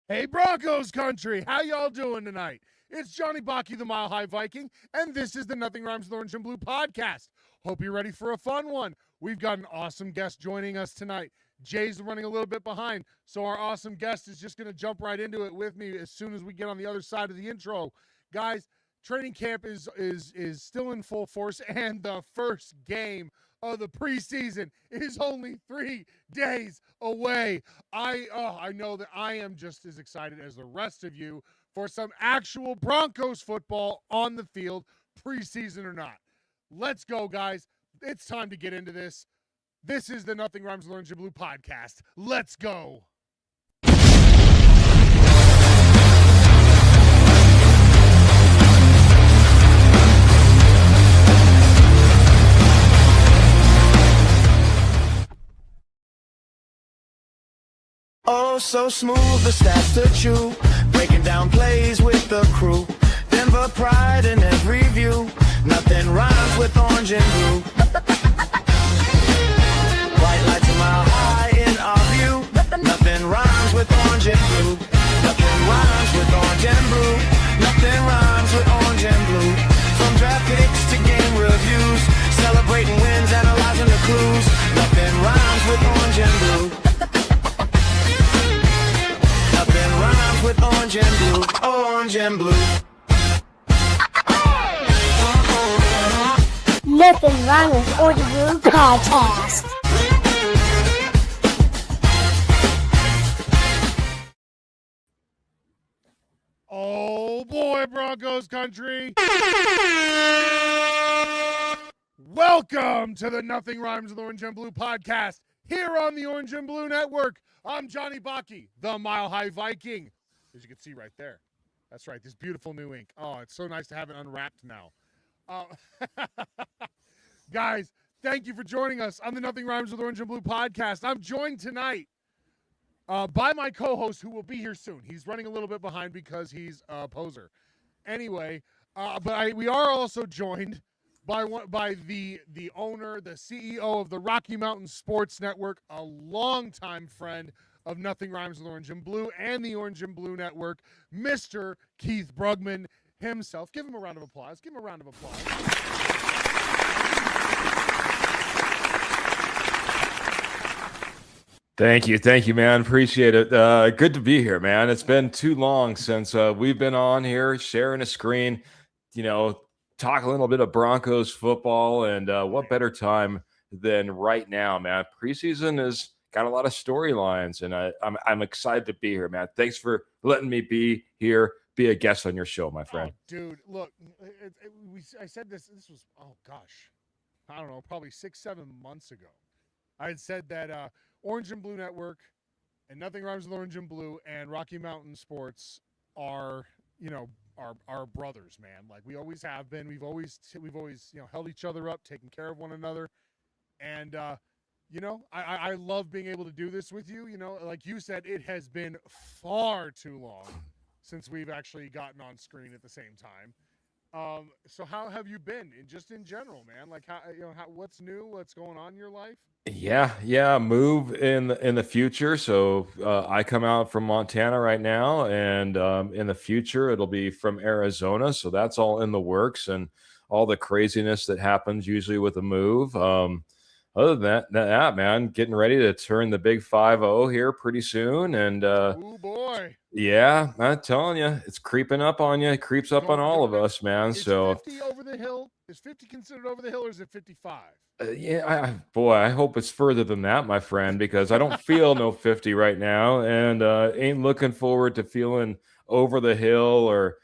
Hey, Broncos country, how y'all doing tonight? It's Johnny Baki, the Mile High Viking, and this is the Nothing Rhymes with Orange and Blue podcast. Hope you're ready for a fun one. We've got an awesome guest joining us tonight. Jay's running a little bit behind, so our awesome guest is just going to jump right into it with me as soon as we get on the other side of the intro. Guys, training camp is still in full force, and the first game of the preseason is only 3 days away. I know that I am just as excited as the rest of you for some actual Broncos football on the field, preseason or not. Let's go, guys. It's time to get into this. This is the Nothing Rhymes with Orange and Blue podcast. Let's go. Oh, so smooth, the stats to chew. Breaking down plays with the crew. Denver pride in every view. Nothing rhymes with orange and blue. White lights a mile high in our view. Nothing rhymes with orange and blue. Nothing rhymes with orange and blue. Nothing rhymes with orange and blue. From draft picks to game reviews. Celebrating wins, analyzing the clues. Nothing rhymes with orange and blue. Nothing rhymes with orange and blue, orange and blue. Nothing wrong with Orange and Blue podcast. Oh boy, Broncos country. Welcome to the Nothing Rhymes with Orange and Blue podcast here on the Orange and Blue Network. I'm Johnny Baki, the Mile High Viking. As you can see right there. That's right, this beautiful new ink. Oh, it's so nice to have it unwrapped now. Guys, thank you for joining us on the Nothing Rhymes with Orange and Blue podcast. I'm joined tonight by my co-host, who will be here soon. He's running a little bit behind because he's a poser. Anyway, we are also joined by the owner, the CEO of the Rocky Mountain Sports Network, a longtime friend of Nothing Rhymes with Orange and Blue and the Orange and Blue Network, Mr. Keith Brugman himself. Give him a round of applause. Give him a round of applause. Thank you, man. Appreciate it. Good to be here, man. It's been too long since we've been on here sharing a screen, talk a little bit of Broncos football, and what better time than right now, man. Preseason has got a lot of storylines, and I'm excited to be here, man. Thanks for letting me be here, be a guest on your show, my friend. Oh, dude, look, I said this was, oh gosh, I don't know, probably 6-7 months ago. I had said that Orange and Blue Network and Nothing Rhymes with Orange and Blue and Rocky Mountain Sports are, our brothers, man. Like we always have been. We've always held each other up, taken care of one another. And I love being able to do this with you. Like you said, it has been far too long since we've actually gotten on screen at the same time. So how have you been, just in general, man? Like what's new? What's going on in your life? Yeah. Move in the future. So I come out from Montana right now, and in the future it'll be from Arizona. So that's all in the works, and all the craziness that happens usually with a move. Other than that, man, getting ready to turn the big 5-0 here pretty soon, and Oh boy. yeah, I'm telling you, it's creeping up on you. It creeps up on all of us, man. Is So 50 over the hill? Is 50 considered over the hill, or is it 55? I hope it's further than that, my friend, because I don't feel no 50 right now, and ain't looking forward to feeling over the hill or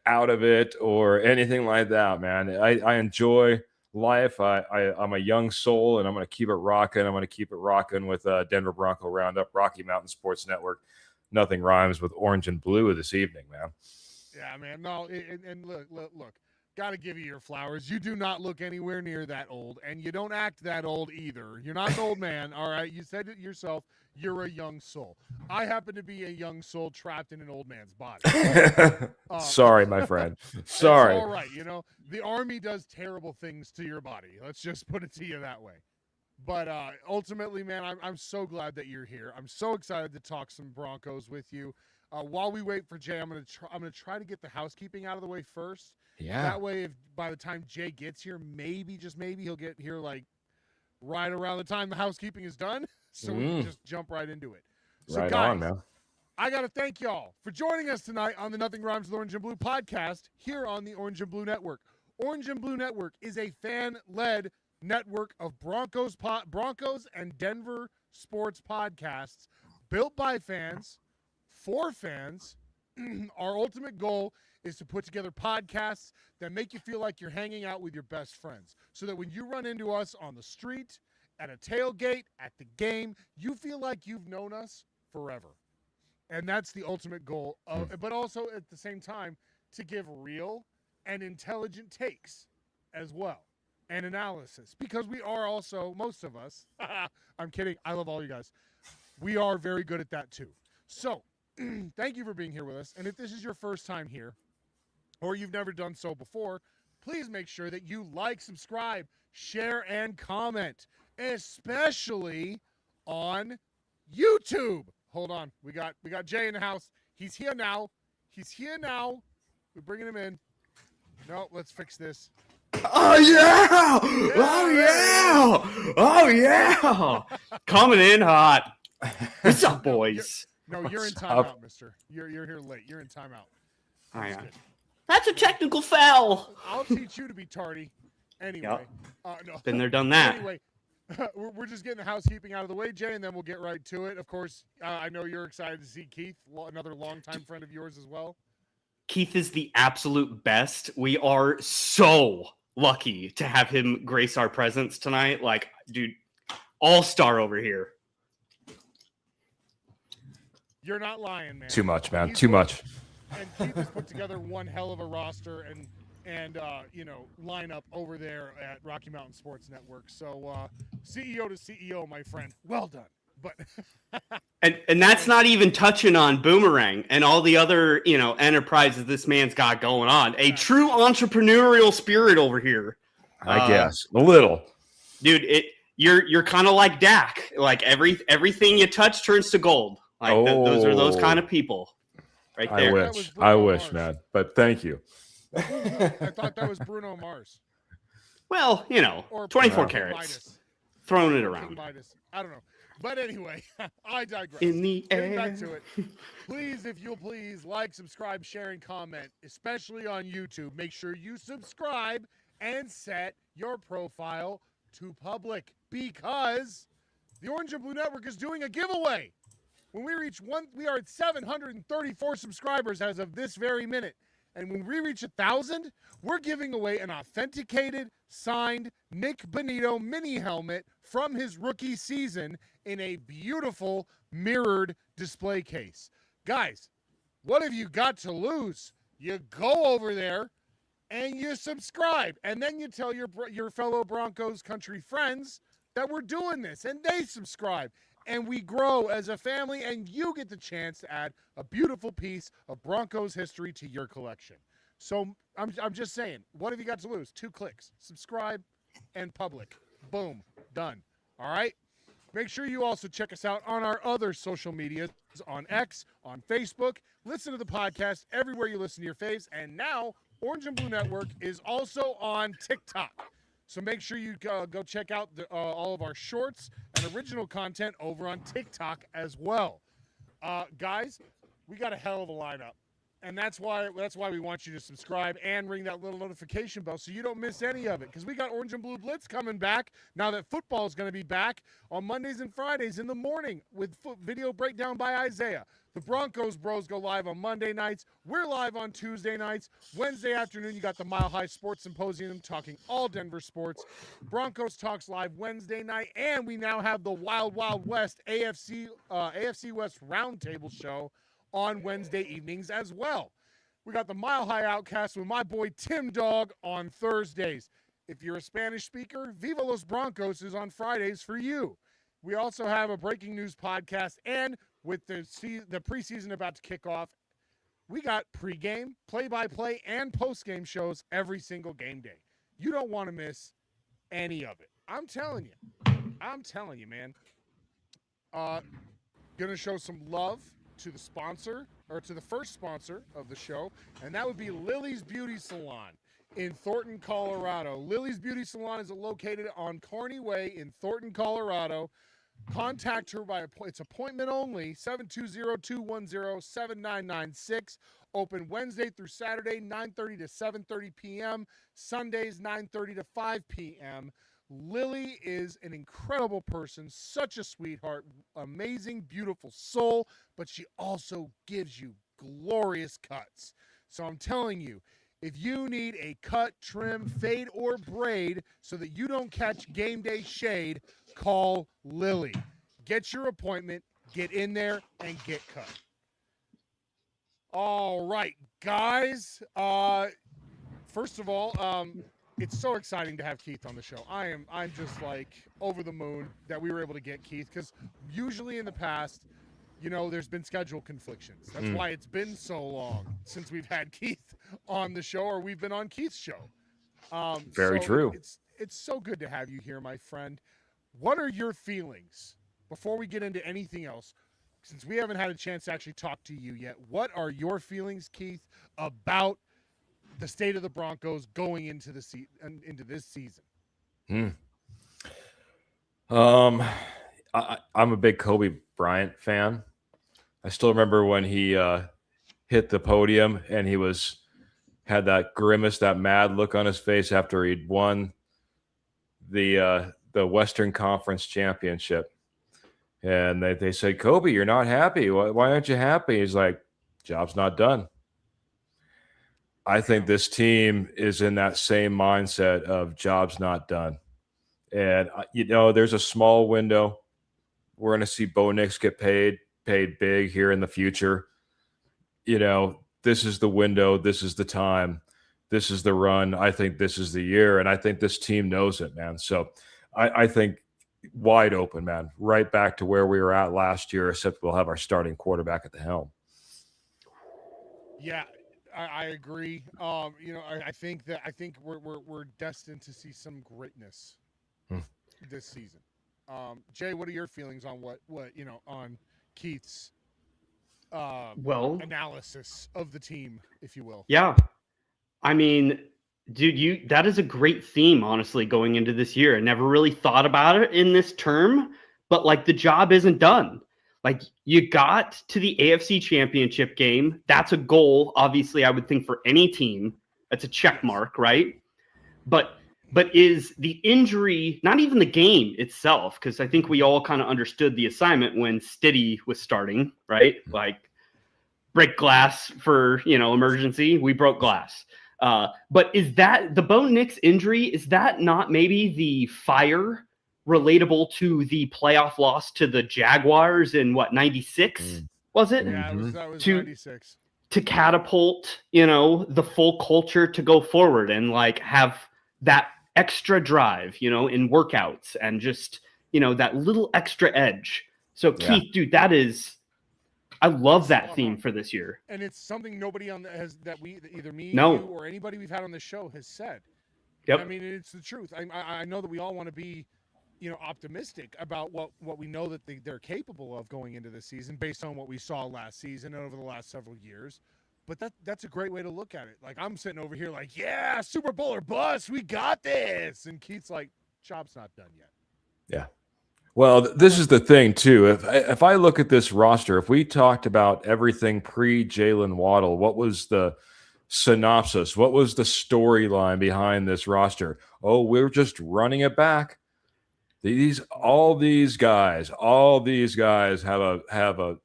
out of it or anything like that, man. I enjoy life. I'm a young soul, and I'm going to keep it rocking. I'm going to keep it rocking with Denver Bronco Roundup, Rocky Mountain Sports Network. Nothing rhymes with Orange and Blue this evening, man. Yeah, man. No, and look. Got to give you your flowers. You do not look anywhere near that old, and you don't act that old either. You're not an old man, all right? You said it yourself. You're a young soul. I happen to be a young soul trapped in an old man's body. Sorry, my friend. Sorry. It's all right. The Army does terrible things to your body. Let's just put it to you that way. But ultimately, man, I'm so glad that you're here. I'm so excited to talk some Broncos with you. While we wait for Jay, I'm gonna try to get the housekeeping out of the way first. Yeah. That way, if by the time Jay gets here, maybe just maybe he'll get here like right around the time the housekeeping is done, so we can just jump right into it. So Right guys, on, man. I got to thank y'all for joining us tonight on the Nothing Rhymes with Orange and Blue podcast here on the Orange and Blue Network. Orange and Blue Network is a fan-led network of Broncos and Denver sports podcasts built by fans, for fans. Our ultimate goal is to put together podcasts that make you feel like you're hanging out with your best friends, so that when you run into us on the street, at a tailgate, at the game, you feel like you've known us forever. And that's the ultimate goal, but also at the same time to give real and intelligent takes as well, and analysis, because we are also, most of us, I'm kidding, I love all you guys, we are very good at that too. So thank you for being here with us, and if this is your first time here, or you've never done so before, please make sure that you like, subscribe, share, and comment, especially on YouTube. Hold on. We got Jay in the house. He's here now. We're bringing him in. No, let's fix this. Oh yeah! Oh yeah! Coming in hot. What's up, boys? You're in timeout, mister. You're here late. You're in timeout. Oh, yeah. That's a technical foul. I'll teach you to be tardy. Anyway. Yep. No. Been there, done that. Anyway, we're just getting the housekeeping out of the way, Jay, and then we'll get right to it. Of course, I know you're excited to see Keith, another longtime friend of yours as well. Keith is the absolute best. We are so lucky to have him grace our presence tonight. Like, dude, all-star over here. You're not lying, man. Too much, man. Too much. And Keith has put together one hell of a roster and lineup over there at Rocky Mountain Sports Network. So CEO to CEO, my friend. Well done. But and that's not even touching on Boomerang and all the other, enterprises this man's got going on. A true entrepreneurial spirit over here. I guess. A little. Dude, you're kind of like Dak. Like everything you touch turns to gold. Like those are those kind of people. Right there. I wish, man. But thank you. I thought that was Bruno Mars. Well, Or 24 King carats. Midas. Throwing it King around. Midas. I don't know. But anyway, I digress. In the Getting air. back to it. Please, if you'll please, like, subscribe, share, and comment, especially on YouTube. Make sure you subscribe and set your profile to public, because the Orange and Blue Network is doing a giveaway. When we reach we are at 734 subscribers as of this very minute. And when we reach 1,000, we're giving away an authenticated, signed Nick Bonito mini helmet from his rookie season in a beautiful mirrored display case. Guys, what have you got to lose? You go over there and you subscribe, and then you tell your fellow Broncos country friends that we're doing this, and they subscribe. And we grow as a family, and you get the chance to add a beautiful piece of Broncos history to your collection. So I'm just saying, what have you got to lose? 2 clicks. Subscribe and public. Boom. Done. All right? Make sure you also check us out on our other social medias, on X, on Facebook. Listen to the podcast everywhere you listen to your faves. And now, Orange and Blue Network is also on TikTok. So make sure you go check out all of our shorts and original content over on TikTok as well. Guys, we got a hell of a lineup. And that's why we want you to subscribe and ring that little notification bell so you don't miss any of it. Because we got Orange and Blue Blitz coming back now that football is going to be back on Mondays and Fridays in the morning with video breakdown by Isaiah. The Broncos Bros go live on Monday nights. We're live on Tuesday nights. Wednesday afternoon, you got the Mile High Sports Symposium talking all Denver sports. Broncos Talks live Wednesday night. And we now have the Wild Wild West AFC West Roundtable show on Wednesday evenings as well. We got the Mile High Outcast with my boy Tim Dog on Thursdays. If you're a Spanish speaker, Viva Los Broncos is on Fridays for you. We also have a breaking news podcast, and with the preseason about to kick off, we got pregame, play-by-play, and postgame shows every single game day. You don't want to miss any of it. I'm telling you, man. Gonna show some love to the sponsor to the first sponsor of the show, and that would be Lily's Beauty Salon in Thornton, Colorado. Lily's Beauty Salon is located on Kearney Way in Thornton, Colorado. Contact her it's appointment only, 720-210-7996. Open Wednesday through Saturday, 9:30 to 7:30 p.m. Sundays, 9:30 to 5 p.m. Lily is an incredible person, such a sweetheart, amazing, beautiful soul, but she also gives you glorious cuts. So I'm telling you, if you need a cut, trim, fade, or braid so that you don't catch game day shade, call Lily. Get your appointment, get in there, and get cut. All right, guys. First of all, it's so exciting to have Keith on the show. I'm just like over the moon that we were able to get Keith, because usually in the past, there's been schedule conflictions. That's why it's been so long since we've had Keith on the show, or we've been on Keith's show. Very true. It's so good to have you here, my friend. What are your feelings before we get into anything else? Since we haven't had a chance to actually talk to you yet, what are your feelings, Keith, about the state of the Broncos going into into this season? I'm a big Kobe Bryant fan. I still remember when he hit the podium and he had that grimace, that mad look on his face after he'd won the Western Conference championship. And they said, "Kobe, you're not happy. Why aren't you happy?" He's like, "Job's not done." I think this team is in that same mindset of job's not done. And, there's a small window. We're going to see Bo Nix get paid big here in the future. This is the window. This is the time. This is the run. I think this is the year. And I think this team knows it, man. So I think wide open, man, right back to where we were at last year, except we'll have our starting quarterback at the helm. Yeah, I agree. I think we're destined to see some greatness this season. Jay, what are your feelings on what on Keith's analysis of the team, if you will? Yeah. I mean, dude, that is a great theme, honestly, going into this year. I never really thought about it in this term, but like the job isn't done. Like you got to the AFC Championship game. That's a goal, obviously, I would think for any team. That's a check mark, right? But is the injury, not even the game itself, because I think we all kind of understood the assignment when Stiddy was starting, right? Like break glass for, emergency. We broke glass. But is that the Bo Nix injury? Is that not maybe the fire relatable to the playoff loss to the Jaguars in 96? Was it? Yeah, that was 96. To catapult, the full culture to go forward and like have that extra drive, in workouts and just, that little extra edge. So Keith, dude, I love that theme for this year. And it's something nobody either me, No. you, or anybody we've had on the show has said. Yep. I mean, it's the truth. I know that we all want to be, optimistic about what we know that they're capable of going into this season based on what we saw last season and over the last several years. But that's a great way to look at it. Like I'm sitting over here like, yeah, Super Bowl or bust, we got this. And Keith's like, job's not done yet. Yeah. Well, this is the thing too. If I look at this roster, if we talked about everything pre-Jalen Waddle, what was the synopsis? What was the storyline behind this roster? Oh, we're just running it back. All these guys have a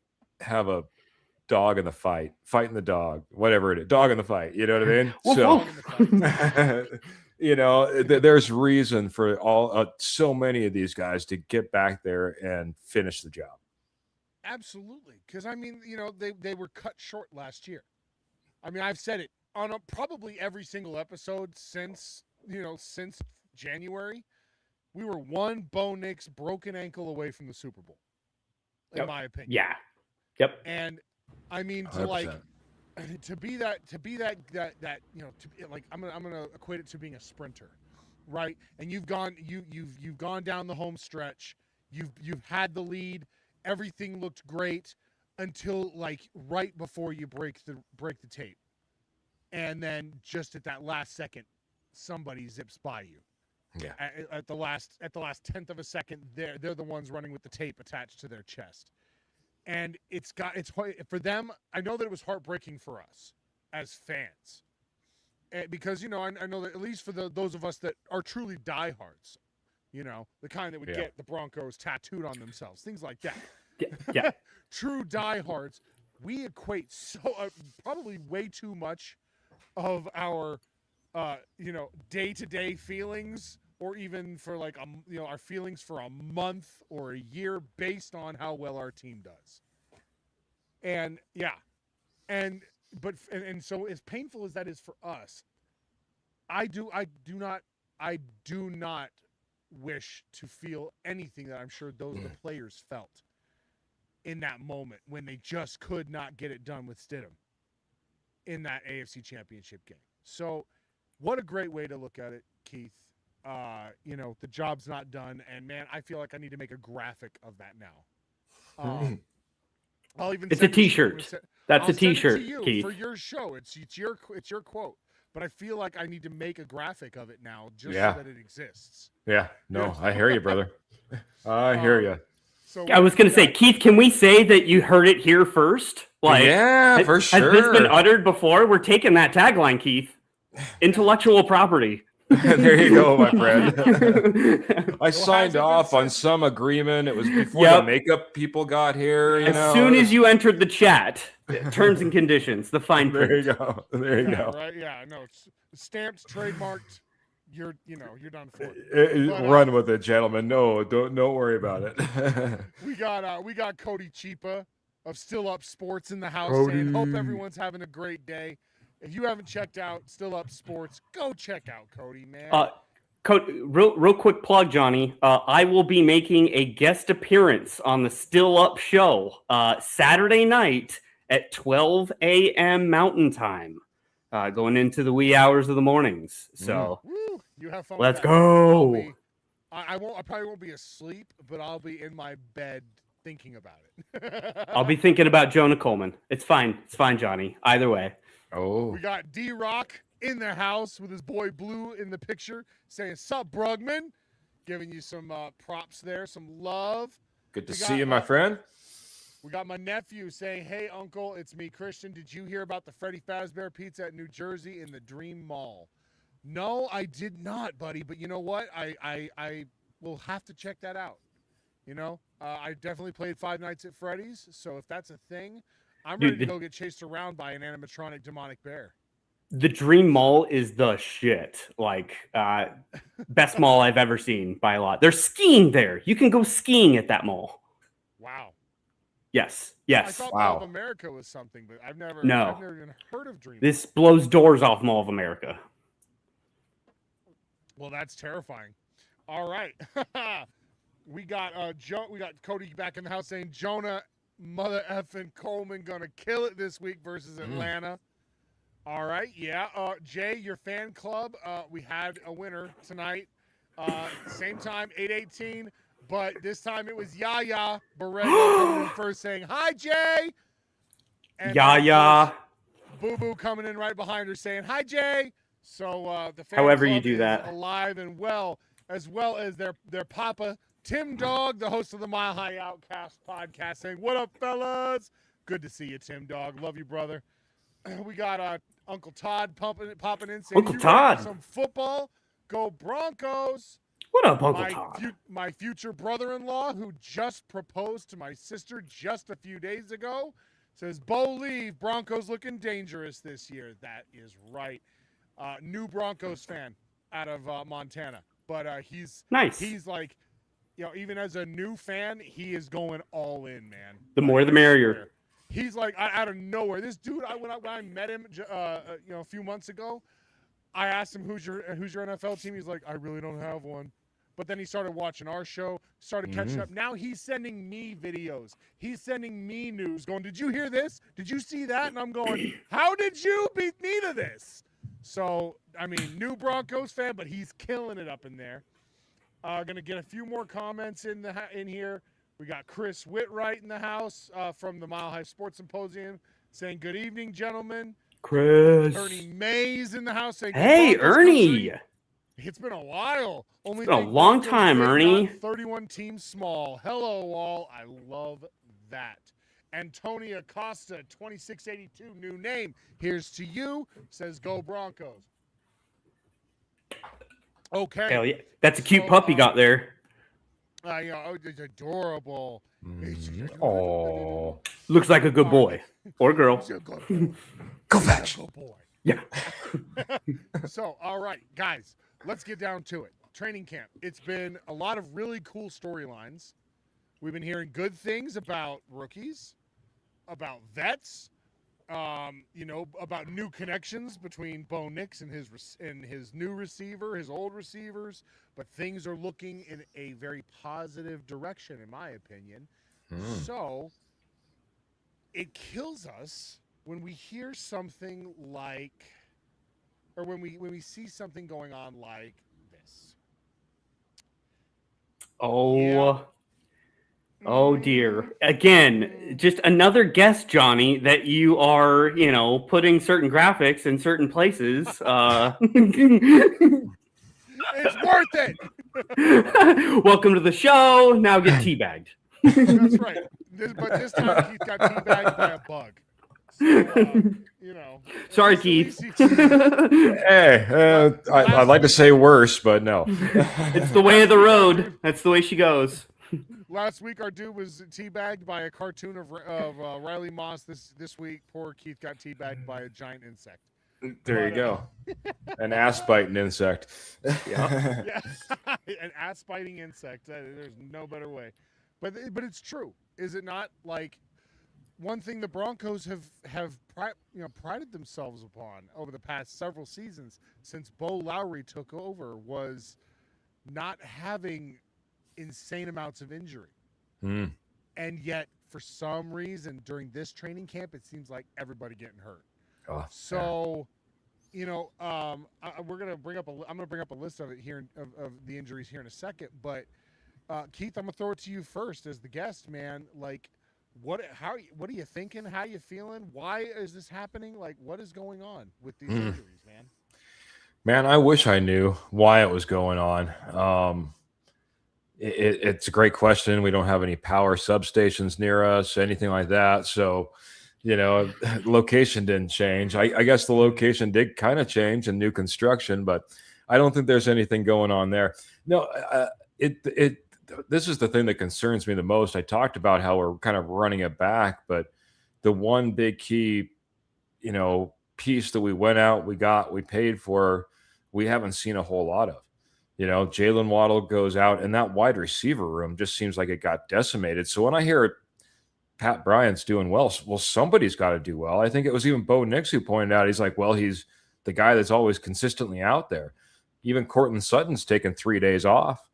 dog in the fight, fighting the dog, whatever it is, dog in the fight. You know what I mean? So, there's reason for so many of these guys to get back there and finish the job. Absolutely. Because, I mean, they were cut short last year. I mean, I've said it on probably every single episode since January. We were one Bo Nix broken ankle away from the Super Bowl, in my opinion. Yeah. Yep. And I mean, to 100%. like, to be that, I'm gonna equate it to being a sprinter, right? And you've gone down the home stretch. You've had the lead. Everything looked great. until like right before you break the tape, and then just at that last second, somebody zips by you. Yeah. At the last tenth of a second, they're the ones running with the tape attached to their chest, and it's for them. I know that it was heartbreaking for us as fans, because I know that at least for those of us that are truly diehards, the kind that would get the Broncos tattooed on themselves, things like that. Yeah. True diehards, we equate probably way too much of our day-to-day feelings, or even for like our feelings for a month or a year based on how well our team does. And so as painful as that is for us, I do not wish to feel anything that I'm sure the players felt in that moment when they just could not get it done with Stidham in that AFC Championship game. So what a great way to look at it, Keith. The job's not done, and man, I feel like I need to make a graphic of that now. I'll even It's a T-shirt. That's a T-shirt, Keith. For your show. It's your quote. But I feel like I need to make a graphic of it now, just so that it exists. Yeah. No, I hear you, brother. I hear you. So I was going to say, Keith, can we say that you heard it here first? Yeah, for sure. Has this been uttered before? We're taking that tagline, Keith. Intellectual property. There you go, my friend. I signed off on some agreement. It was before the makeup people got here. As soon as you entered the chat, terms and conditions, the fine print. There you go. There you go. Right? Yeah, no, it's stamped, trademarked. You're done for it. Run with it, gentlemen. No, don't worry about it. We got Cody Chipa of Still Up Sports in the house. Saying, hope everyone's having a great day. If you haven't checked out Still Up Sports, go check out Cody, man. Real quick plug, Johnny. I will be making a guest appearance on the Still Up show Saturday night at 12 a.m. Mountain Time, going into the wee hours of the mornings. So you have fun. Let's go. I probably won't be asleep, but I'll be in my bed thinking about it. I'll be thinking about Jonah Coleman. It's fine. It's fine, Johnny. Either way. Oh, we got D-Rock in the house with his boy Blue in the picture, saying "Sup, Brugman," giving you some props there, some love. Good to see you, my friend. We got my nephew saying, "Hey, Uncle, it's me, Christian. Did you hear about the Freddy Fazbear Pizza at New Jersey in the Dream Mall?" No, I did not, buddy. But you know what? I will have to check that out. I definitely played Five Nights at Freddy's, so if that's a thing, I'm ready to go get chased around by an animatronic demonic bear. The Dream Mall is the shit. Like, best mall I've ever seen by a lot. There's skiing there. You can go skiing at that mall. Wow. Yes. I thought Mall of America was something, but I've never even heard of Dream. This blows doors off Mall of America. Well, that's terrifying. All right. We got Cody back in the house saying Jonah mother effing Coleman gonna kill it this week versus Atlanta. All right, yeah. Jay, your fan club, we had a winner tonight. Same time, 8:18, but this time it was Yaya Barrego first saying, "Hi, Jay." And Yaya. Boo Boo coming in right behind her saying, "Hi, Jay." So the fan however club you do is that, alive and well, as well as their papa, Tim Dog, the host of the Mile High Outcast podcast, saying, "What up, fellas? Good to see you, Tim Dog. Love you, brother." We got Uncle Todd popping in, saying, Uncle Todd, some football. Go Broncos. What up, Uncle Todd? My future brother-in-law, who just proposed to my sister just a few days ago, says, "Bo leave. Broncos looking dangerous this year." That is right. New Broncos fan out of Montana, but he's nice. He's like, even as a new fan, he is going all in, man. The more the merrier. He's like out of nowhere. This dude, when I met him, a few months ago, I asked him, "Who's your NFL team?" He's like, "I really don't have one." But then he started watching our show, started catching up. Now he's sending me videos. He's sending me news, going, "Did you hear this? Did you see that?" And I'm going, "How did you beat me to this?" So, I mean, new Broncos fan, but he's killing it up in there. Gonna get a few more comments in here. We got Chris Whitwright in the house from the Mile High Sports Symposium saying, good evening, gentlemen. Chris. Ernie Mays in the house saying, Hey, Broncos Ernie. country. It's been a while. Only It's been a think long Broncos time, big, Ernie. not 31 teams small. Hello, all. I love that. Antonia Costa, 2682, new name. Here's to you. Says, go Broncos. Okay. Hell yeah. That's a cute pup you got there. It's adorable. Oh, Looks like a good boy or girl. He's a good boy. go He's fetch. a good boy. Yeah. So, all right, guys, let's get down to it. Training camp. It's been a lot of really cool storylines. We've been hearing good things about rookies, about vets, about new connections between Bo Nix and his new receiver, his old receivers. But things are looking in a very positive direction, in my opinion. So it kills us when we hear something like, or when we see something going on like this. Oh. Yeah. Oh dear. Again, just another guess, Johnny, that you are, putting certain graphics in certain places. It's worth it. Welcome to the show. Now get teabagged. That's right. But this time Keith got teabagged by a bug. So, Sorry, at Keith. least he Hey, I'd like to say worse, but no. It's the way of the road. That's the way she goes. Last week, our dude was teabagged by a cartoon of Riley Moss. This week, poor Keith got teabagged by a giant insect. There you go. An ass-biting insect. Yeah, an ass-biting insect. There's no better way. But it's true, is it not? Like, one thing the Broncos have prided themselves upon over the past several seasons since Bo Lowry took over was not having insane amounts of injury. And yet, for some reason, during this training camp, it seems like everybody getting hurt. So, we're gonna bring up I'm gonna bring up a list of it here of the injuries here in a second. But Keith, I'm gonna throw it to you first as the guest, man. Like, what are you thinking? How you feeling? Why is this happening? Like, what is going on with these injuries, man? Man, I wish I knew why it was going on. It's a great question. We don't have any power substations near us, anything like that. So, location didn't change. I guess the location did kind of change in new construction, but I don't think there's anything going on there. No, this is the thing that concerns me the most. I talked about how we're kind of running it back, but the one big key, piece that we went out, we paid for, we haven't seen a whole lot of. Jalen Waddle goes out, and that wide receiver room just seems like it got decimated. So when I hear Pat Bryant's doing well, somebody's got to do well. I think it was even Bo Nix who pointed out, he's like, well, he's the guy that's always consistently out there. Even Cortland Sutton's taken 3 days off.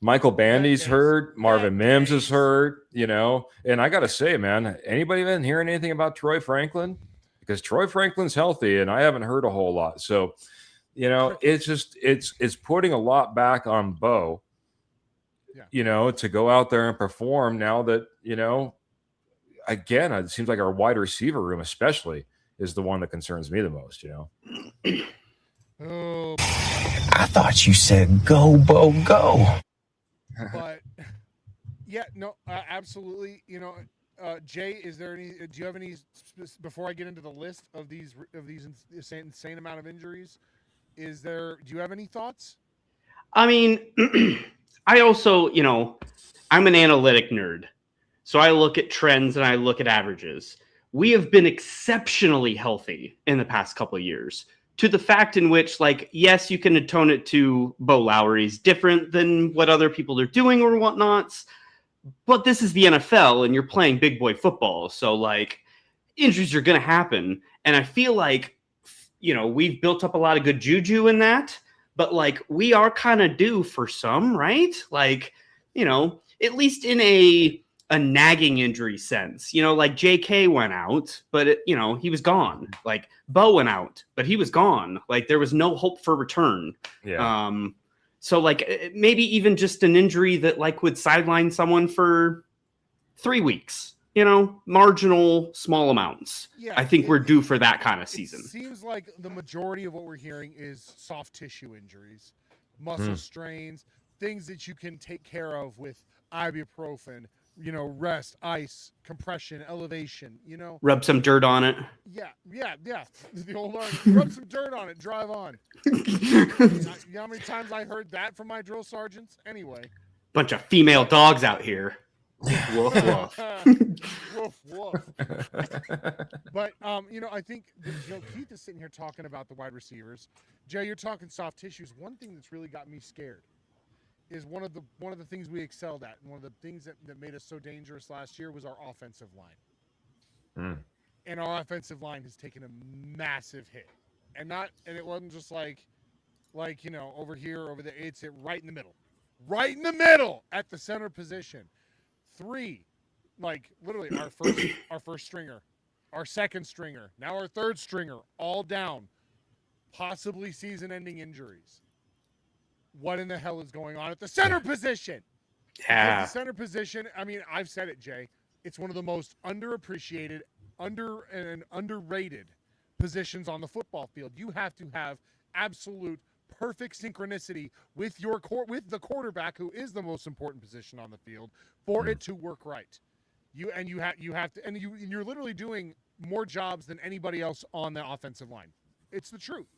Michael Bandy's hurt, Marvin Mims is hurt, and I got to say, man, anybody been hearing anything about Troy Franklin? Because Troy Franklin's healthy, and I haven't heard a whole lot. So, it's just it's putting a lot back on Bo, to go out there and perform now that, again, it seems like our wide receiver room especially is the one that concerns me the most, Oh, I thought you said go, Bo, go. but yeah, no, absolutely. Jay, is there any? Do you have any? Before I get into the list of these insane amount of injuries, do you have any thoughts? I mean, I also, I'm an analytic nerd. So I look at trends and I look at averages. We have been exceptionally healthy in the past couple of years, to the fact in which, like, yes, you can atone it to Bo Lowry's different than what other people are doing or whatnots. But this is the NFL and you're playing big boy football. So, like, injuries are going to happen. And I feel like, we've built up a lot of good juju in that. But, like, we are kind of due for some, right? Like, at least in a nagging injury sense. Like JK went out, but, he was gone. Like, Bo went out, but he was gone. Like, there was no hope for return. Yeah. So like maybe even just an injury that like would sideline someone for 3 weeks, marginal small amounts. Yeah, I think we're due for that kind of season. It seems like the majority of what we're hearing is soft tissue injuries, muscle strains, things that you can take care of with ibuprofen, rest, ice, compression, elevation, Rub some dirt on it. Yeah. The old line, rub some dirt on it, drive on. You know how many times I heard that from my drill sergeants? Anyway. Bunch of female dogs out here. Woof, woof. Woof, woof. But, I think Keith is sitting here talking about the wide receivers. Jay, you're talking soft tissues. One thing that's really got me scared is one of the things we excelled at, and one of the things that made us so dangerous last year was our offensive line. And our offensive line has taken a massive hit. And it wasn't just like over here, over there. It's hit right in the middle. Right in the middle at the center position. 3, literally our first stringer, our second stringer, now our third stringer, all down, possibly season-ending injuries. What in the hell is going on at the center position? Yeah. The center position, I mean, I've said it, Jay. It's one of the most underappreciated, underrated positions on the football field. You have to have absolute perfect synchronicity with with the quarterback, who is the most important position on the field, for it to work right. You're literally doing more jobs than anybody else on the offensive line. It's the truth.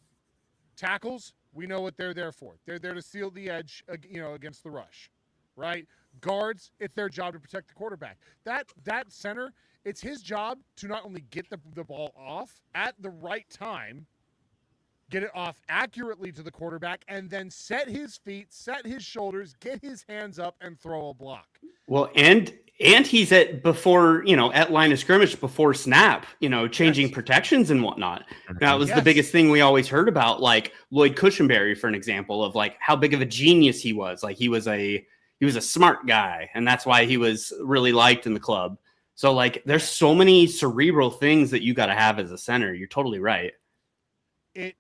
Tackles, we know what they're there for. They're there to seal the edge, against the rush, right? Guards, it's their job to protect the quarterback. That center, it's his job to not only get the ball off at the right time, get it off accurately to the quarterback, and then set his feet, set his shoulders, get his hands up, and throw a block. Well, and he's at line of scrimmage before snap, changing protections and whatnot. That was the biggest thing we always heard about, like Lloyd Cushenberry, for an example, of like how big of a genius he was. Like he was a smart guy, and that's why he was really liked in the club. So like there's so many cerebral things that you got to have as a center. You're totally right. It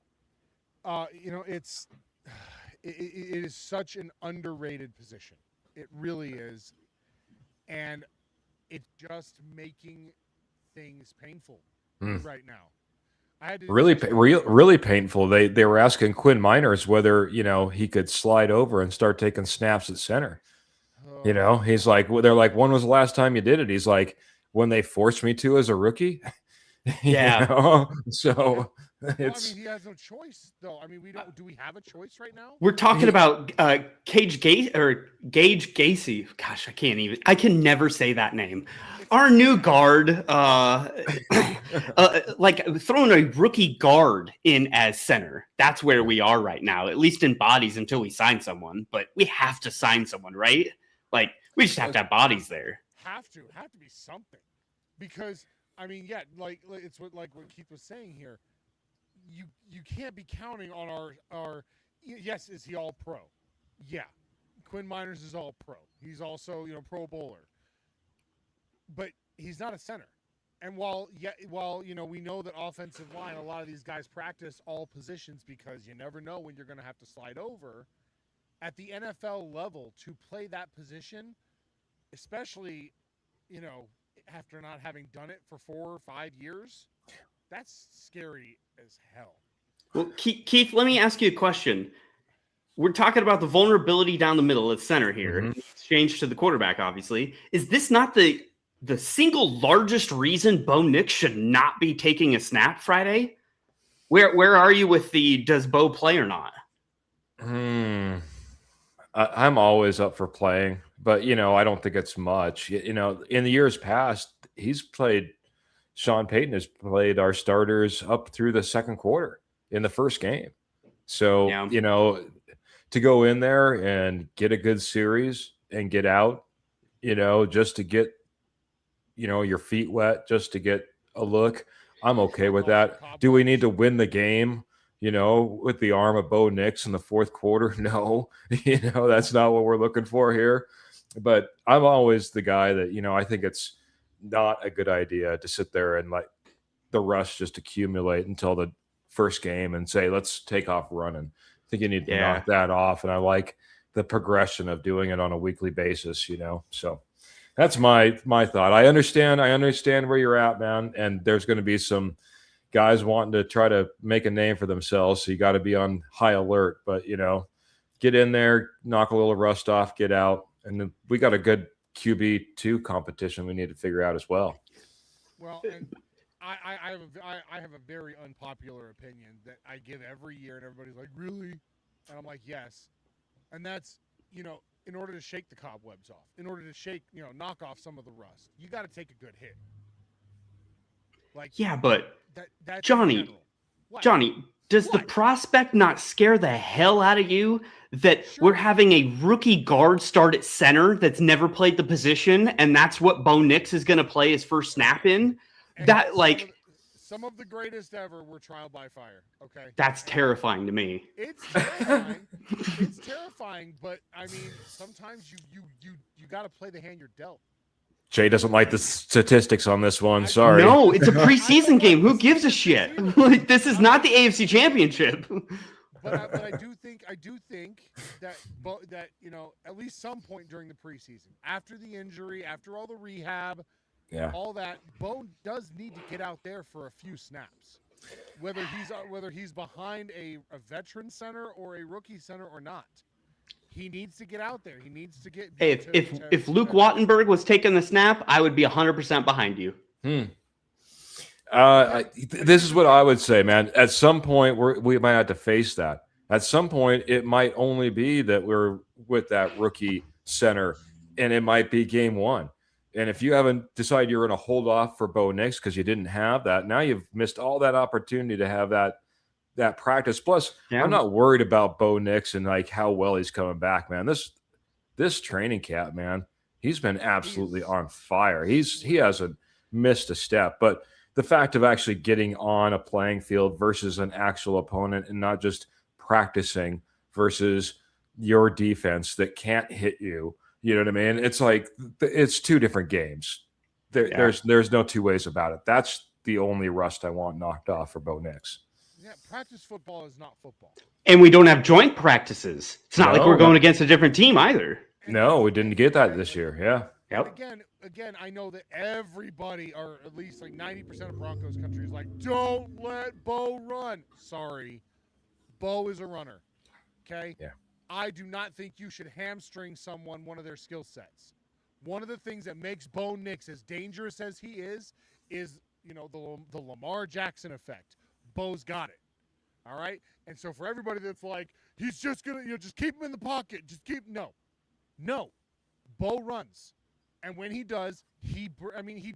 is such an underrated position. It really is. And it's just making things painful right now. I had to really painful. They were asking Quinn Miners whether, he could slide over and start taking snaps at center. He's like, they're like, when was the last time you did it? He's like, when they forced me to as a rookie. Yeah. So he has no choice, though. I mean, do we have a choice right now? We're talking about Gage Gacy. Gosh, I can never say that name. Our new guard, like throwing a rookie guard in as center. That's where we are right now, at least in bodies, until we sign someone. But we have to sign someone, right? Like we just have to have bodies there. Have to be something, because I mean, it's what Keith was saying here. You can't be counting on our yes, is he all pro? Yeah. Quinn Miners is all pro. He's also, pro bowler. But he's not a center. And while we know that offensive line, a lot of these guys practice all positions because you never know when you're going to have to slide over. At the NFL level, to play that position, especially, after not having done it for 4 or 5 years, that's scary as hell. Well, Keith, let me ask you a question. We're talking about the vulnerability down the middle at center here, in exchange to the quarterback, obviously. Is this not the single largest reason Bo Nix should not be taking a snap Friday? Where are you with the does Bo play or not? I'm always up for playing, but, I don't think it's much. In the years past, Sean Payton has played our starters up through the second quarter in the first game. So, to go in there and get a good series and get out, just to get, your feet wet, just to get a look, I'm okay with that. Do we need to win the game, with the arm of Bo Nix in the fourth quarter? No, that's not what we're looking for here. But I'm always the guy that, I think it's not a good idea to sit there and let the rush just accumulate until the first game and say, let's take off running. think you need to knock that off. And I like the progression of doing it on a weekly basis, So that's my thought. I understand where you're at, man. And there's going to be some guys wanting to try to make a name for themselves. So you got to be on high alert, but get in there, knock a little rust off, get out. And then we got a good QB2 competition we need to figure out as well. Well, and I have a very unpopular opinion that I give every year, and everybody's like, really? And I'm like, yes. And that's, in order to shake the cobwebs off, in order to shake, knock off some of the rust, you got to take a good hit. Like, yeah, but that's Johnny, does the prospect not scare the hell out of you that we're having a rookie guard start at center that's never played the position, and that's what Bo Nix is going to play his first snap in? And some of the greatest ever were trial by fire. Okay, that's terrifying to me. It's terrifying. It's terrifying, but I mean, sometimes you got to play the hand you're dealt. Jay doesn't like the statistics on this one. Sorry. No, it's a preseason game. Who gives a shit? Like, this is not the AFC Championship. But I do think that at least some point during the preseason, after the injury, after all the rehab, all that, Bo does need to get out there for a few snaps, whether he's behind a veteran center or a rookie center or not. He needs to get out there. He needs to get. Hey, if Luke Wattenberg was taking the snap, I would be 100% behind you. This is what I would say, man. At some point, we might have to face that. At some point, it might only be that we're with that rookie center, and it might be game one. And if you haven't decided you're going to hold off for Bo Nix because you didn't have that, now you've missed all that opportunity to have that practice. Plus, I'm not worried about Bo Nix and like how well he's coming back, man. This training camp, man, he's been absolutely on fire. He hasn't missed a step. But the fact of actually getting on a playing field versus an actual opponent and not just practicing versus your defense that can't hit you, you know what I mean? It's like it's two different games. There's no two ways about it. That's the only rust I want knocked off for Bo Nix. Yeah, practice football is not football. And we don't have joint practices. It's not like we're going against a different team either. No, we didn't get that this year. Yeah. Yep. Again, I know that everybody, or at least like 90% of Broncos country, is like, don't let Bo run. Sorry. Bo is a runner. Okay? Yeah. I do not think you should hamstring someone one of their skill sets. One of the things that makes Bo Nix as dangerous as he is the Lamar Jackson effect. Bo's got it. All right? And so for everybody that's like, he's just going to, just keep him in the pocket. No. Bo runs. And when he does, he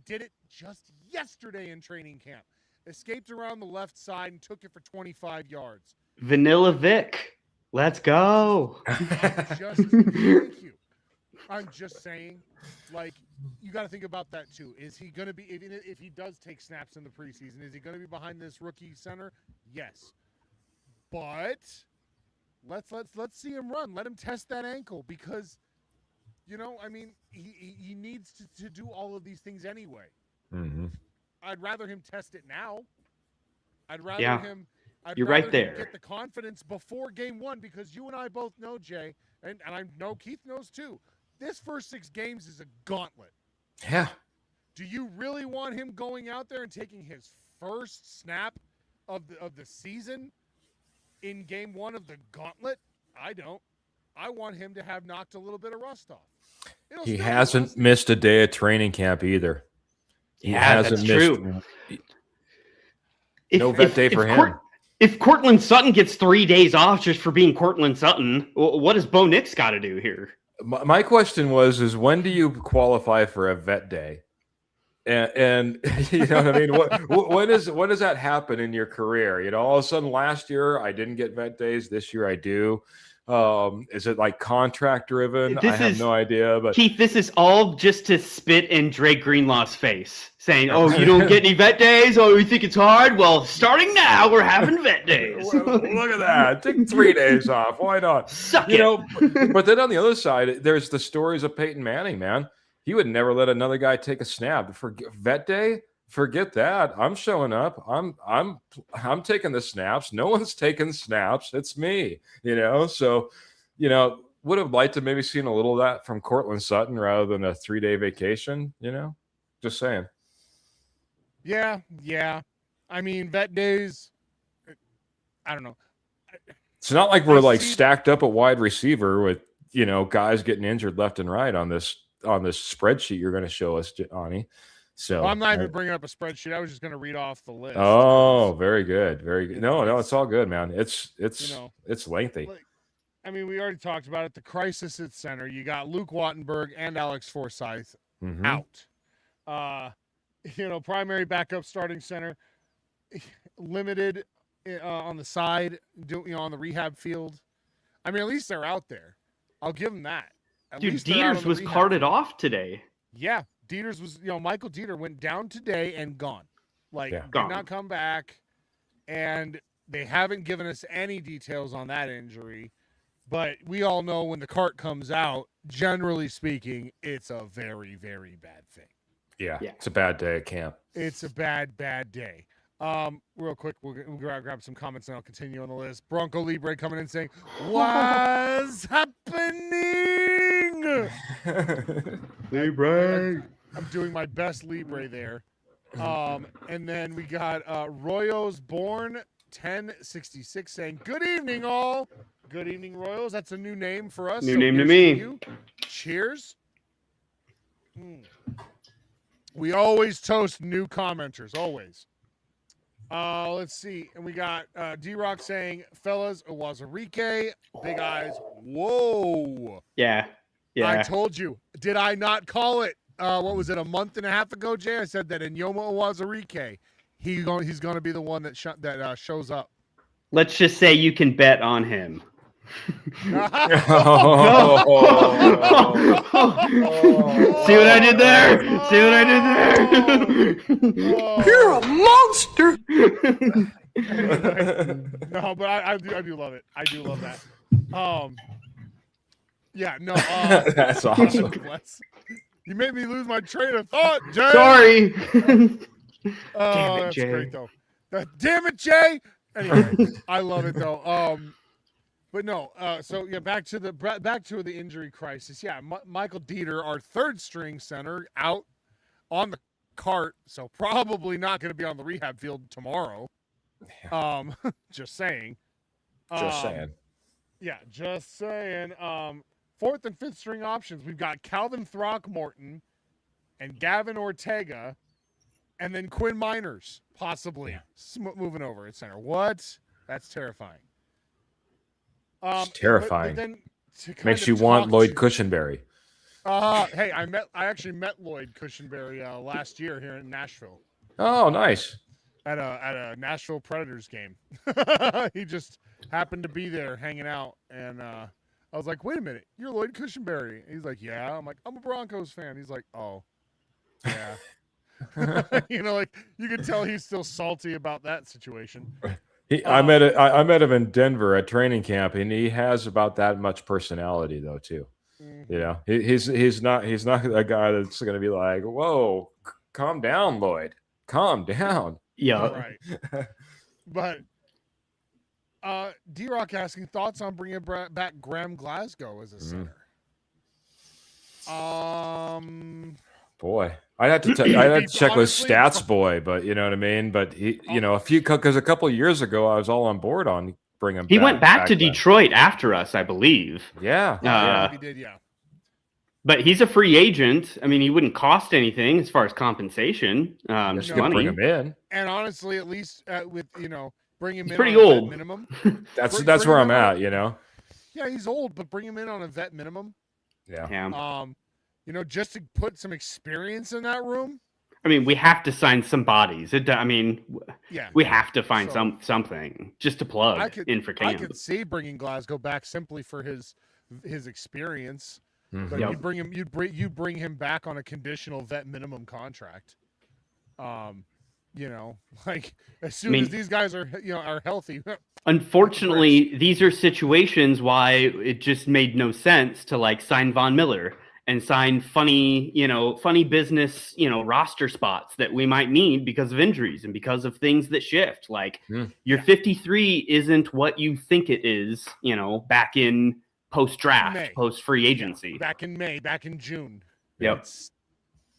did it just yesterday in training camp. Escaped around the left side and took it for 25 yards. Vanilla Vic. Let's go. Thank you. I'm just saying, like, you got to think about that too. Is he going to be, if he does take snaps in the preseason, is he going to be behind this rookie center? Yes. But let's see him run. Let him test that ankle because, he needs to do all of these things anyway. Mm-hmm. I'd rather him test it now. I'd rather him there. Get the confidence before game one because you and I both know, Jay, and I know Keith knows too. This first 6 games is a gauntlet. Yeah. Do you really want him going out there and taking his first snap of the season in game one of the gauntlet? I don't. I want him to have knocked a little bit of rust off. He hasn't missed a day of training camp either. That's true. No vet day for him. If Cortland Sutton gets 3 days off just for being Cortland Sutton, what does Bo Nix got to do here? My question is when do you qualify for a vet day? And you know what I mean? When does that happen in your career? All of a sudden last year I didn't get vet days. This year I do. Is it like contract driven? I have no idea. But Keith, this is all just to spit in Drake Greenlaw's face, saying, "Oh, you don't get any vet days? Oh, you think it's hard? Well, starting now, we're having vet days." Look at that! Take 3 days off. Why not? Suck it. But then on the other side, there's the stories of Peyton Manning. Man, he would never let another guy take a snap for vet day. forget that. I'm showing up. I'm taking the snaps. No one's taking snaps. It's me, So, would have liked to maybe seen a little of that from Cortland Sutton rather than a 3-day vacation, Just saying. Yeah. I mean, vet days, I don't know. It's not like we're stacked up at wide receiver with, guys getting injured left and right on this spreadsheet you're going to show us, Ani. So I'm not even bringing up a spreadsheet. I was just going to read off the list. Oh, very good. Very good. No, it's all good, man. It's lengthy. We already talked about it. The crisis at center. You got Luke Wattenberg and Alex Forsyth out. Primary backup starting center, limited on the side, on the rehab field. At least they're out there. I'll give them that. Dude, Dieters was carted off today. Yeah, Dieters was, Michael Dieter went down today and gone. Did not come back. And they haven't given us any details on that injury. But we all know when the cart comes out, generally speaking, it's a very, very bad thing. Yeah, it's a bad day at camp. It's a bad, bad day. Real quick, we'll grab some comments and I'll continue on the list. Bronco Libre coming in saying, "What's happening?" Libre. I'm doing my best Libre there. And then we got Royos Born 1066 saying, "Good evening, all." Good evening, Royals. That's a new name for us. New name to me. Cheers. We always toast new commenters, always. Let's see. And we got D-Rock saying, "Fellas, Owazarike, Big Eyes." Whoa. Yeah. I told you. Did I not call it? What was it, a month and a half ago, Jay? I said that Inyoma Owazarike, he's going to be the one that shows up. Let's just say you can bet on him. See what I did there? You're a monster. No, but I do love it. I do love that. That's awesome. You made me lose my train of thought, Jay. Sorry. Damn it, Jay. Great though. Damn it, Jay. Anyway, I love it though. But no, back to the injury crisis. Yeah, Michael Dieter, our third string center, out on the cart, so probably not going to be on the rehab field tomorrow. Just saying. Yeah, just saying. Fourth and fifth string options. We've got Calvin Throckmorton and Gavin Ortega, and then Quinn Miners possibly moving over at center. What? That's terrifying. It's terrifying. But then makes you want Lloyd Cushenberry. Hey, I actually met Lloyd Cushenberry last year here in Nashville. Oh, nice. At a Nashville Predators game. He just happened to be there hanging out, and I was like, "Wait a minute, you're Lloyd Cushenberry?" He's like, "Yeah." I'm like, "I'm a Broncos fan." He's like, "Oh, yeah." You could tell he's still salty about that situation. I met him in Denver at training camp, and he has about that much personality, though, too. Mm-hmm. He's not a guy that's going to be like, "Whoa, calm down, Lloyd, calm down." Yeah, right. But D-Rock asking thoughts on bringing back Graham Glasgow as a center. Boy, I'd have to check with Stats Boy, but you know what I mean. But he, because a couple of years ago I was all on board on bringing him. He went back to Detroit after us, I believe. Yeah, he did. Yeah, but he's a free agent. He wouldn't cost anything as far as compensation. Just bring him in. And honestly, at least with bring him he's in pretty on a old. vet minimum. That's where I'm at. Yeah, he's old, but bring him in on a vet minimum. Yeah. Just to put some experience in that room. We have to sign some bodies. We have to find something just to plug in for camp. I could see bringing Glasgow back simply for his experience. Mm-hmm. But you bring him back on a conditional vet minimum contract. As soon as these guys are healthy. Unfortunately, these are situations why it just made no sense to sign Von Miller and sign funny business, roster spots that we might need because of injuries and because of things that shift. Like your 53 isn't what you think it is, back in post-draft, post-free agency. Yeah, back in May, back in June. Yep.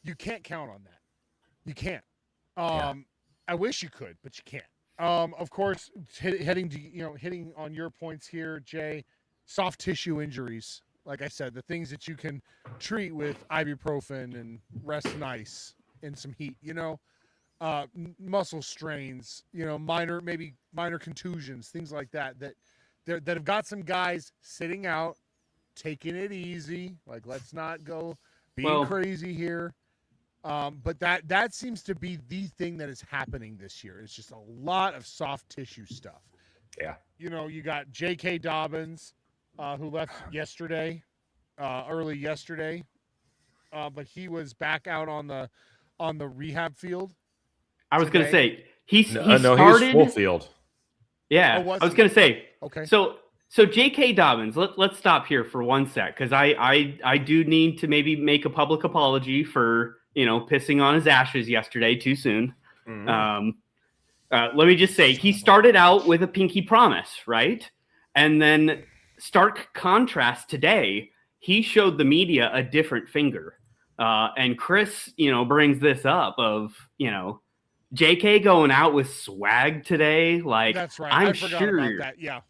You can't count on that. You can't. I wish you could, but you can't. Of course, hitting on your points here, Jay, soft tissue injuries. Like I said, the things that you can treat with ibuprofen and rest nice in some heat, muscle strains, minor contusions, things like that have got some guys sitting out, taking it easy. Like, let's not go being crazy here. But that seems to be the thing that is happening this year. It's just a lot of soft tissue stuff. Yeah. You got J.K. Dobbins, who left yesterday, early yesterday. But he was back out on the rehab field. I was going to say, he started. He was full field. Yeah, I was going to say. Okay. So J.K. Dobbins, let's stop here for one sec, because I do need to maybe make a public apology for pissing on his ashes yesterday too soon. Mm-hmm. Let me just say, he started out with a pinky promise, right? And then, stark contrast today, he showed the media a different finger. And Chris, brings this up of, JK going out with swag today. Like, that's right. I'm I forgot sure about that. Yeah.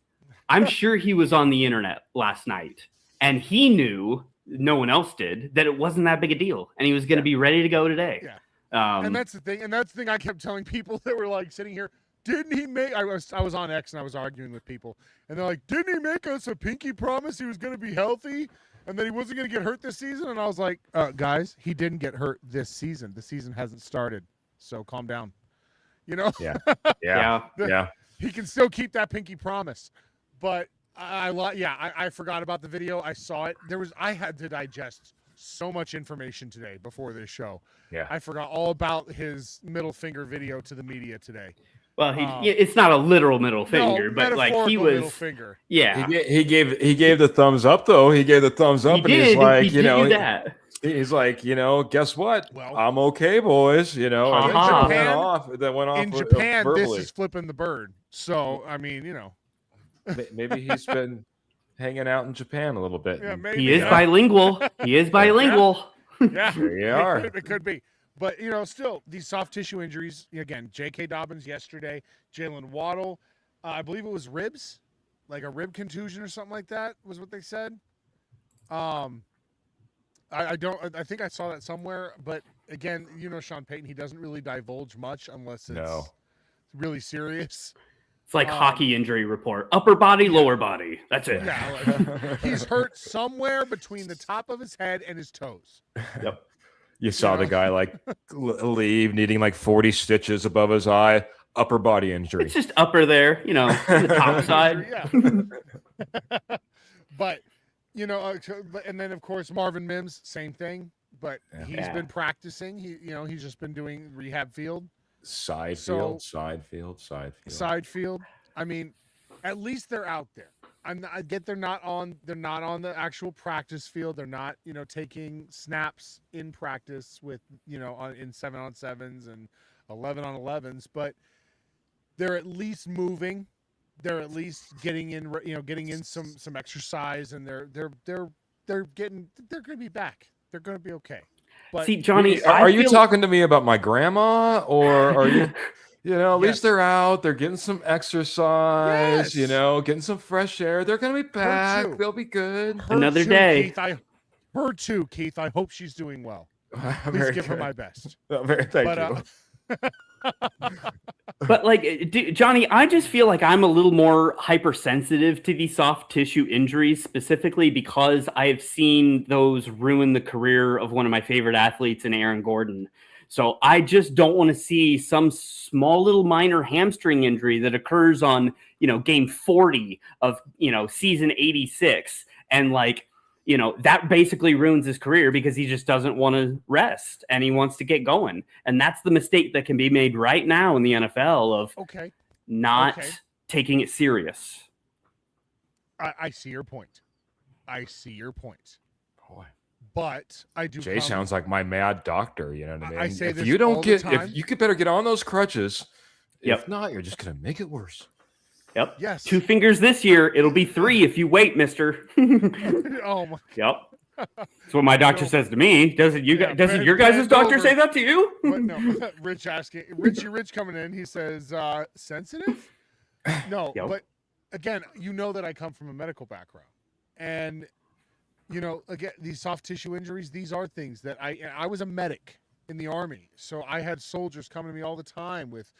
I'm sure he was on the internet last night and he knew, no one else did, that it wasn't that big a deal and he was going to be ready to go today. Yeah. And that's the thing I kept telling people that were like sitting here. Didn't he make? I was on X and I was arguing with people, and they're like, "Didn't he make us a pinky promise he was going to be healthy, and that he wasn't going to get hurt this season?" And I was like, "Guys, he didn't get hurt this season. The season hasn't started, so calm down." Yeah. He can still keep that pinky promise, but I forgot about the video. I saw it. I had to digest so much information today before this show. Yeah, I forgot all about his middle finger video to the media today. Well, it's not a literal middle finger, but like he was middle finger. Yeah. He gave the thumbs up though. He gave the thumbs up, and he's like, he's like, guess what? Well, I'm okay, boys. And that went off in Japan. verbally. This is flipping the bird. So I mean, maybe he's been hanging out in Japan a little bit. Yeah, maybe, he is bilingual. He is bilingual. Yeah, there you are. It could be. But, still, these soft tissue injuries, again, J.K. Dobbins yesterday, Jalen Waddle, I believe it was ribs, like a rib contusion or something like that was what they said. I think I saw that somewhere. But, again, Sean Payton, he doesn't really divulge much unless it's really serious. It's like hockey injury report. Upper body, lower body. That's it. Yeah, he's hurt somewhere between the top of his head and his toes. Yep. You saw the guy leave, needing like 40 stitches above his eye, upper body injury. It's just upper there, the top side. Yeah. But, and then of course Marvin Mims, same thing. But he's been practicing. He's just been doing rehab field. Side field. I mean, at least they're out there. I get they're not on the actual practice field. They're not, taking snaps in practice with, in 7-on-7s and 11-on-11s, but they're at least moving. They're at least getting in some exercise, and they're going to be back. They're going to be okay. But see, Johnny, are you talking to me about my grandma, or are you? At least they're out. They're getting some exercise. Getting some fresh air. They're gonna be back. They'll be good. Another day. Keith. I hope she's doing well. Please give her my best. Thank you. But Johnny, I just feel like I'm a little more hypersensitive to these soft tissue injuries, specifically because I have seen those ruin the career of one of my favorite athletes in Aaron Gordon. So I just don't want to see some small little minor hamstring injury that occurs on, game 40 of, season 86. And that basically ruins his career because he just doesn't want to rest and he wants to get going. And that's the mistake that can be made right now in the NFL of not taking it serious. I see your point. Boy. But I do. Jay sounds like my mad doctor. You know what I mean? I say if this you don't all the get, time. if you could better get on those crutches. Yep. If not, you're just gonna make it worse. Yep. Yes. 2 fingers this year. It'll be 3 if you wait, mister. Oh my. Yep. That's what my doctor says to me. Doesn't your guys' bend doctor over. say that to you? But no, Rich coming in. He says, sensitive? No, Yep. but again, you know that I come from a medical background. And, you know, again, these soft tissue injuries, these are things that I was a medic in the Army. So I had soldiers coming to me all the time with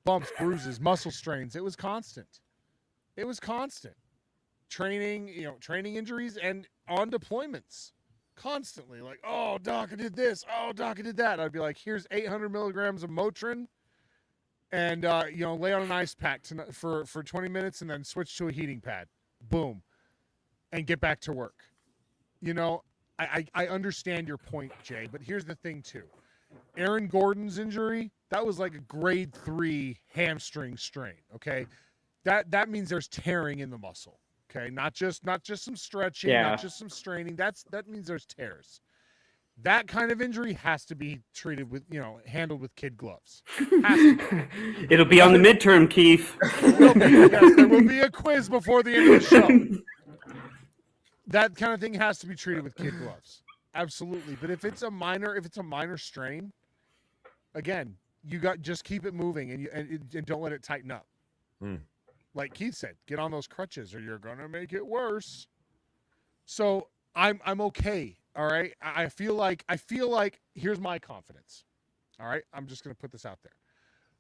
bumps, bruises, muscle strains. It was constant. Training injuries and on deployments constantly. Like, oh, doc, I did this. Oh, doc, I did that. I'd be like, here's 800 milligrams of Motrin and, lay on an ice pack for 20 minutes and then switch to a heating pad. Boom. And get back to work. You know, I understand your point, Jay, but here's the thing, too. Aaron Gordon's injury, that was like a grade 3 hamstring strain, okay? That means there's tearing in the muscle, okay? Not just some stretching, not just some straining. That means there's tears. That kind of injury has to be treated with, handled with kid gloves. Has to be. It'll be on the midterm, Keith. Yes, there will be a quiz before the end of the show. That kind of thing has to be treated with kid gloves. Absolutely. But if it's a minor strain, again, just keep it moving and don't let it tighten up. Like Keith said, get on those crutches or you're gonna make it worse. So I'm okay. All right. I feel like here's my confidence. All right. I'm just gonna put this out there.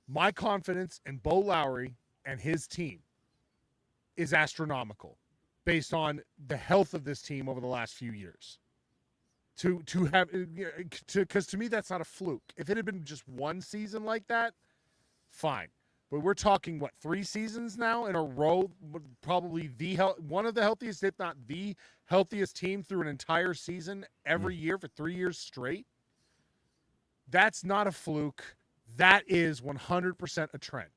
My confidence in Bo Lowry and his team is astronomical based on the health of this team over the last few years. Because to me, that's not a fluke. If it had been just one season like that, fine. But we're talking, 3 seasons now in a row, probably one of the healthiest, if not the healthiest team through an entire season every year for 3 years straight. That's not a fluke. That is 100% a trend.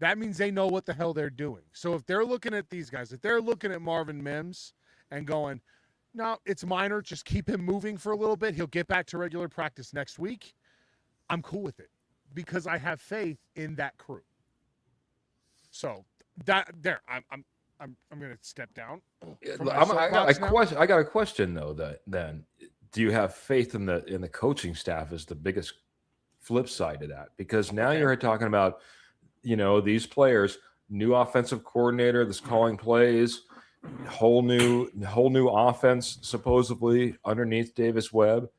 That means they know what the hell they're doing. So if they're looking at these guys, if they're looking at Marvin Mims and going, no, it's minor, just keep him moving for a little bit, he'll get back to regular practice next week, I'm cool with it because I have faith in that crew. So I'm going to step down. I got a question though. Then do you have faith in the coaching staff is the biggest flip side of that? Because now you're talking about, these players, new offensive coordinator, this calling plays, whole new offense supposedly underneath Davis Webb.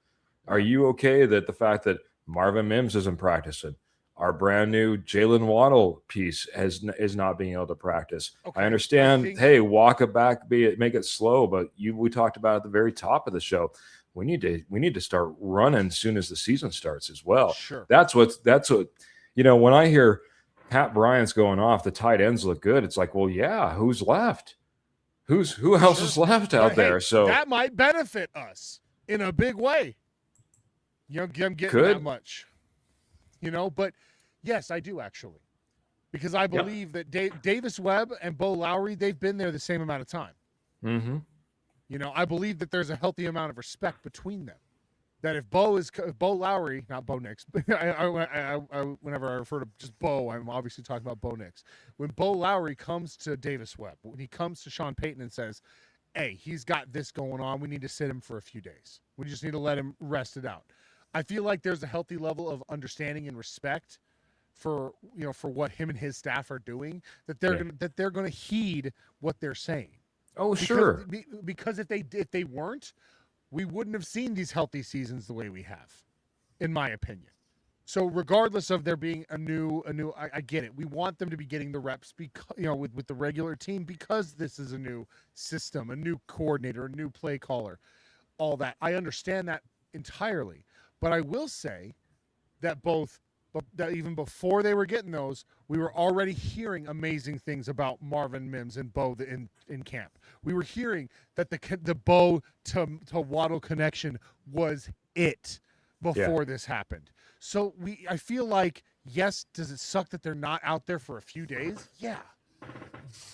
Are you okay that the fact that Marvin Mims isn't practicing, our brand new Jalen Waddle piece is not being able to practice? I understand. Hey, walk it back, make it slow, but we talked about at the very top of the show. We need to start running as soon as the season starts as well. Sure. That's what when I hear Pat Bryant's going off, the tight ends look good. It's like, well, yeah, who's left? Who else is left out there? So that might benefit us in a big way. I'm getting that much, but yes, I do actually, because I believe that Davis Webb and Bo Lowry, they've been there the same amount of time. Mm-hmm. I believe that there's a healthy amount of respect between them. That if Bo Lowry, not Bo Nix, whenever I refer to just Bo, I'm obviously talking about Bo Nix. When Bo Lowry comes to Davis Webb, when he comes to Sean Payton and says, hey, he's got this going on, we need to sit him for a few days. We just need to let him rest it out. I feel like there's a healthy level of understanding and respect for what him and his staff are doing, that they're going to heed what they're saying. Oh, sure. Because if they weren't, we wouldn't have seen these healthy seasons the way we have, in my opinion. So regardless of there being a new, I get it. We want them to be getting the reps because, with the regular team, because this is a new system, a new coordinator, a new play caller, all that. I understand that entirely. But I will say that that even before they were getting those, we were already hearing amazing things about Marvin Mims and Bo in camp. We were hearing that the Bo to Waddle connection was it before this happened. So I feel like, yes, does it suck that they're not out there for a few days? Yeah.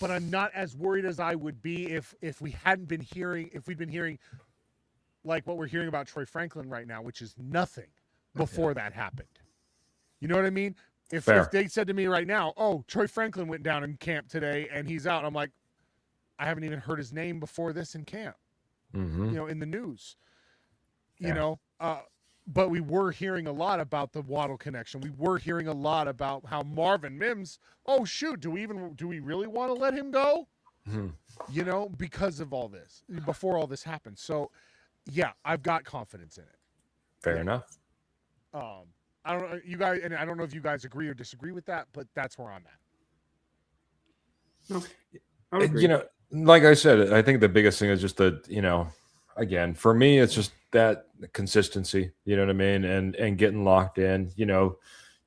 But I'm not as worried as I would be if we'd been hearing like what we're hearing about Troy Franklin right now, which is nothing before that happened. You know what I mean? If they said to me right now, oh, Troy Franklin went down in camp today and he's out, I'm like, I haven't even heard his name before this in camp, in the news, you know, but we were hearing a lot about the Waddle connection. We were hearing a lot about how Marvin Mims, oh shoot, do we really want to let him go? You know, because of all this, before all this happened. So yeah, I've got confidence in it. Fair enough. I don't know you guys, and I don't know if you guys agree or disagree with that, but that's where I'm at. No, I would agree. You know, like I said, I think the biggest thing is just again, for me, it's just that consistency, you know what I mean? And getting locked in, you know,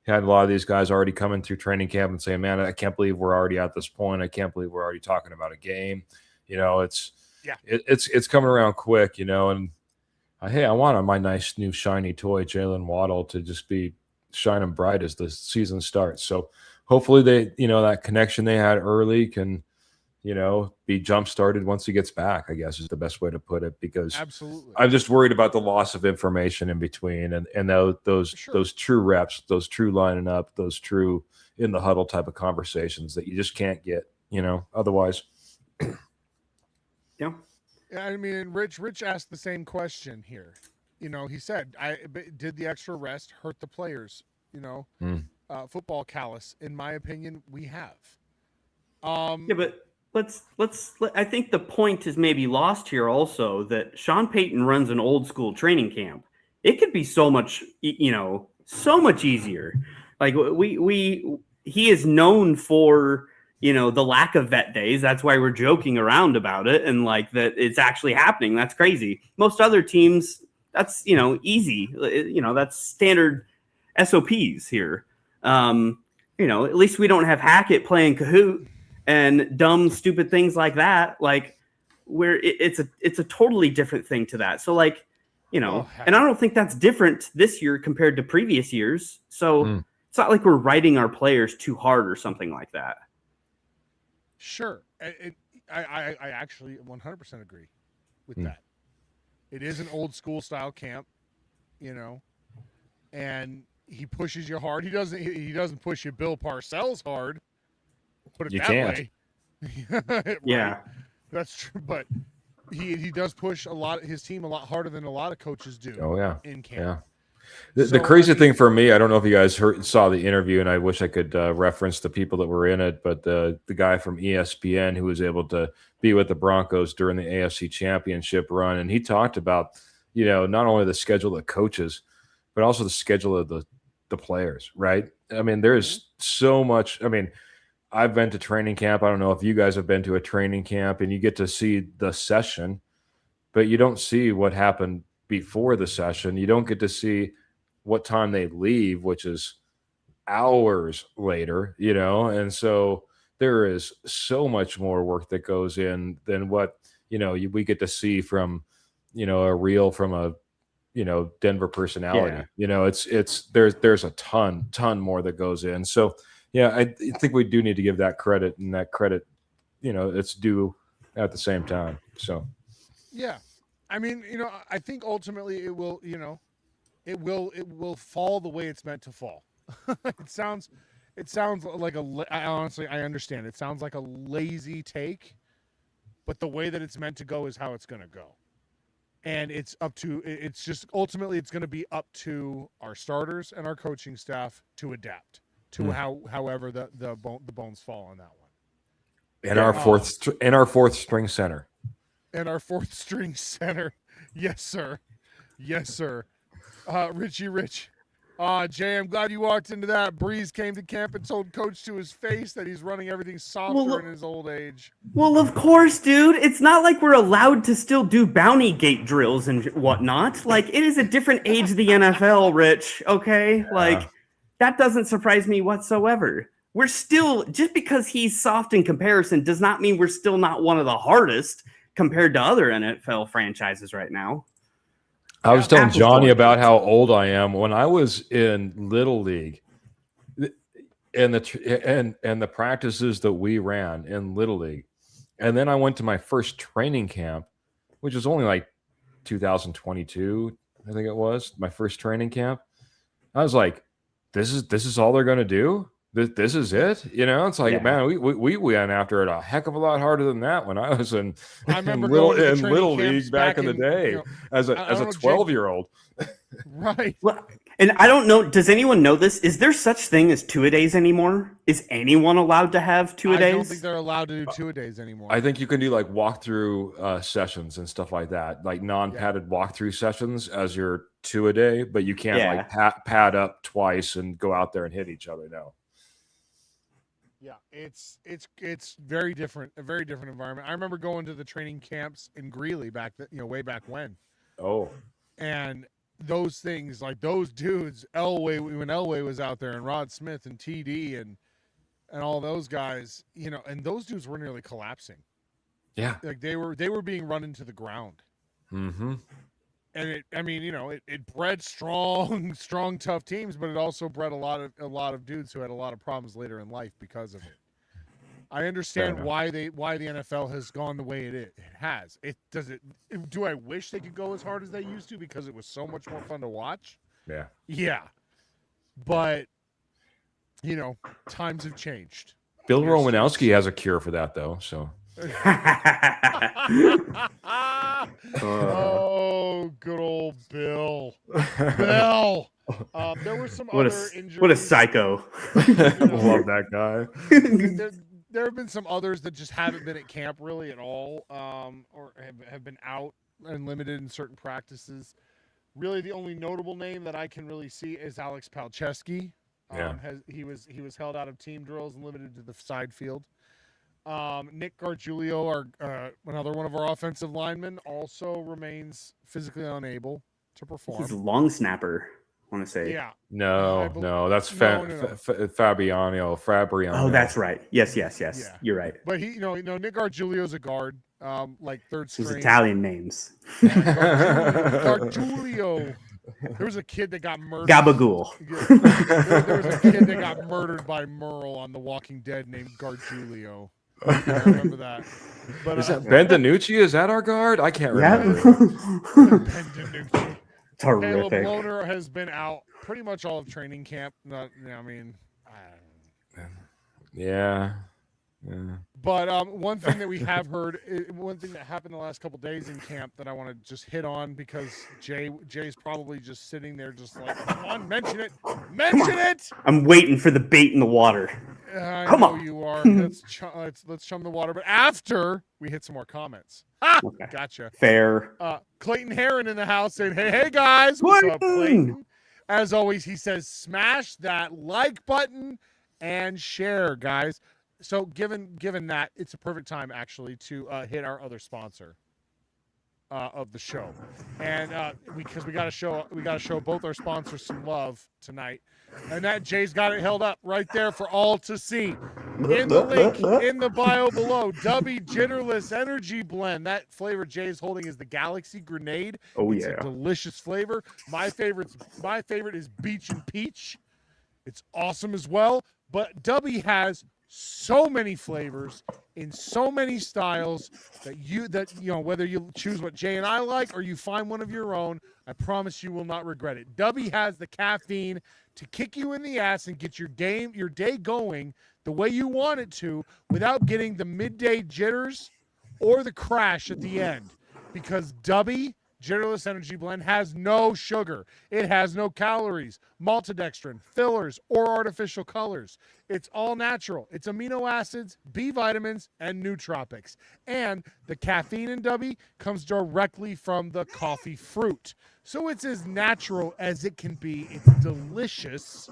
had a lot of these guys already coming through training camp and saying, man, I can't believe we're already at this point. I can't believe we're already talking about a game. You know, it's coming around quick, you know, and I want my nice new shiny toy, Jalen Waddle, to just be shining bright as the season starts. So hopefully they, you know, that connection they had early can, you know, be jump started once he gets back, I guess is the best way to put it, because absolutely, I'm just worried about the loss of information in between and those true reps, those true lining up, those true in the huddle type of conversations that you just can't get, you know, otherwise. Yeah. I mean, Rich asked the same question here. You know, he said, did the extra rest hurt the players? You know, football callus. In my opinion, we have. Yeah, but I think the point is maybe lost here also that Sean Payton runs an old school training camp. It could be so much, you know, so much easier. Like he is known for, you know, the lack of vet days. That's why we're joking around about it. And like that it's actually happening. That's crazy. Most other teams, that's, you know, easy. You know, that's standard SOPs here. You know, at least we don't have Hackett playing Kahoot and dumb, stupid things like that. Like where it's a totally different thing to that. So like, you know, and I don't think that's different this year compared to previous years. So it's not like we're writing our players too hard or something like that. Sure. I actually 100% agree with that. It is an old school style camp, you know, and he pushes you hard. He doesn't push you Bill Parcells hard. Put it you that can't. way. Right? Yeah. That's true, but he does push his team a lot harder than a lot of coaches do. Oh yeah. In camp. Yeah. The crazy thing for me, I don't know if you guys saw the interview, and I wish I could reference the people that were in it, but the guy from ESPN who was able to be with the Broncos during the AFC Championship run, and he talked about, you know, not only the schedule of coaches, but also the schedule of the players, right? I mean, there's so much. I mean, I've been to training camp. I don't know if you guys have been to a training camp, and you get to see the session, but you don't see what happened before the session. You don't get to see what time they leave, which is hours later, you know? And so there is so much more work that goes in than what, you know, we get to see from, you know, a reel from a, you know, Denver personality. Yeah. You know, there's a ton more that goes in. So yeah, I think we do need to give that credit, and that credit, you know, it's due at the same time. So yeah. I mean, you know, I think ultimately it will, you know, it will fall the way it's meant to fall. It sounds like honestly, I understand. It sounds like a lazy take, but the way that it's meant to go is how it's going to go. And it's just ultimately it's going to be up to our starters and our coaching staff to adapt to however the bones fall on that one. And our fourth string center. And our fourth string center. Yes, sir. Yes, sir. Richie Rich. Jay, I'm glad you walked into that. Breeze came to camp and told Coach to his face that he's running everything softer in his old age. Well, of course, dude. It's not like we're allowed to still do bounty gate drills and whatnot. Like, it is a different age of the NFL, Rich, okay? Yeah. Like, that doesn't surprise me whatsoever. We're still, just because he's soft in comparison does not mean we're still not one of the hardest compared to other NFL franchises right now. I was telling Johnny about how old I am. When I was in Little League, and the practices that we ran in Little League, and then I went to my first training camp, which was only like 2022, I think it was my first training camp. I was like, this is all they're going to do. This is it. It's like, man, we went after it a heck of a lot harder than that when I was in little league back in the day as a 12-year-old. Right. Well, and I don't know, does anyone know this? Is there such thing as two-a-days anymore? Is anyone allowed to have two-a-days? I don't think they're allowed to do two-a-days anymore. I think you can do like walkthrough sessions and stuff like that, like non-padded walkthrough sessions as your two-a-day, but you can't like pad up twice and go out there and hit each other. No. Yeah, it's very different, a very different environment. I remember going to the training camps in Greeley way back when. Oh. And those things, like those dudes, Elway, when Elway was out there, and Rod Smith and TD and all those guys, and those dudes were nearly collapsing. Yeah. Like they were being run into the ground. Mm-hmm. And it bred strong, tough teams, but it also bred a lot of dudes who had a lot of problems later in life because of it. I understand why the NFL has gone the way it has. Do I wish they could go as hard as they used to because it was so much more fun to watch? Yeah. Yeah. But times have changed. Bill Romanowski has a cure for that though, so. Oh, good old Bill. Bill. There were some other injuries. What a psycho. Love that guy. There have been some others that just haven't been at camp really at all, or have been out and limited in certain practices. Really, the only notable name that I can really see is Alex Palczewski. He was held out of team drills and limited to the side field. Nick Gargiulio, another one of our offensive linemen, also remains physically unable to perform. He's a long snapper, I want to say. Yeah. No, that's Fabriano. Oh, that's right. Yes. Yeah. You're right. But Nick Gargiulio's a guard, like third string. Those Italian names. Gargiulio. There was a kid that got murdered. Gabagool. There was a kid that got murdered by Merle on The Walking Dead named Gargiulio. I remember that. But, is that Ben DiNucci? Is that our guard? I can't remember. Ben DiNucci. Terrific. Caleb Lohner has been out pretty much all of training camp. Yeah. But one thing that we have heard, one thing that happened the last couple days in camp that I want to just hit on because Jay's probably just sitting there just like, come on, mention it. I'm waiting for the bait in the water. I know you are. Let's chum the water. But after we hit some more comments. Okay. Gotcha. Fair. Clayton Heron in the house saying, hey guys. What's up, Clayton? As always, he says, smash that like button and share, guys. So given that, it's a perfect time actually to hit our other sponsor of the show, and because we got to show both our sponsors some love tonight, and that Jay's got it held up right there for all to see in the link in the bio below. Dubby Jitterless Energy Blend. That flavor Jay's holding is the Galaxy Grenade. It's a delicious flavor. My favorite is Beach and Peach. It's awesome as well. But Dubby has so many flavors in so many styles that whether you choose what Jay and I like or you find one of your own, I promise you will not regret it. Dubby has the caffeine to kick you in the ass and get your day going the way you want it to without getting the midday jitters or the crash at the end, because Dubby Jitterless Energy Blend has no sugar. It has no calories, maltodextrin, fillers, or artificial colors. It's all natural. It's amino acids, B vitamins, and nootropics. And the caffeine in Dubby comes directly from the coffee fruit. So it's as natural as it can be. It's delicious.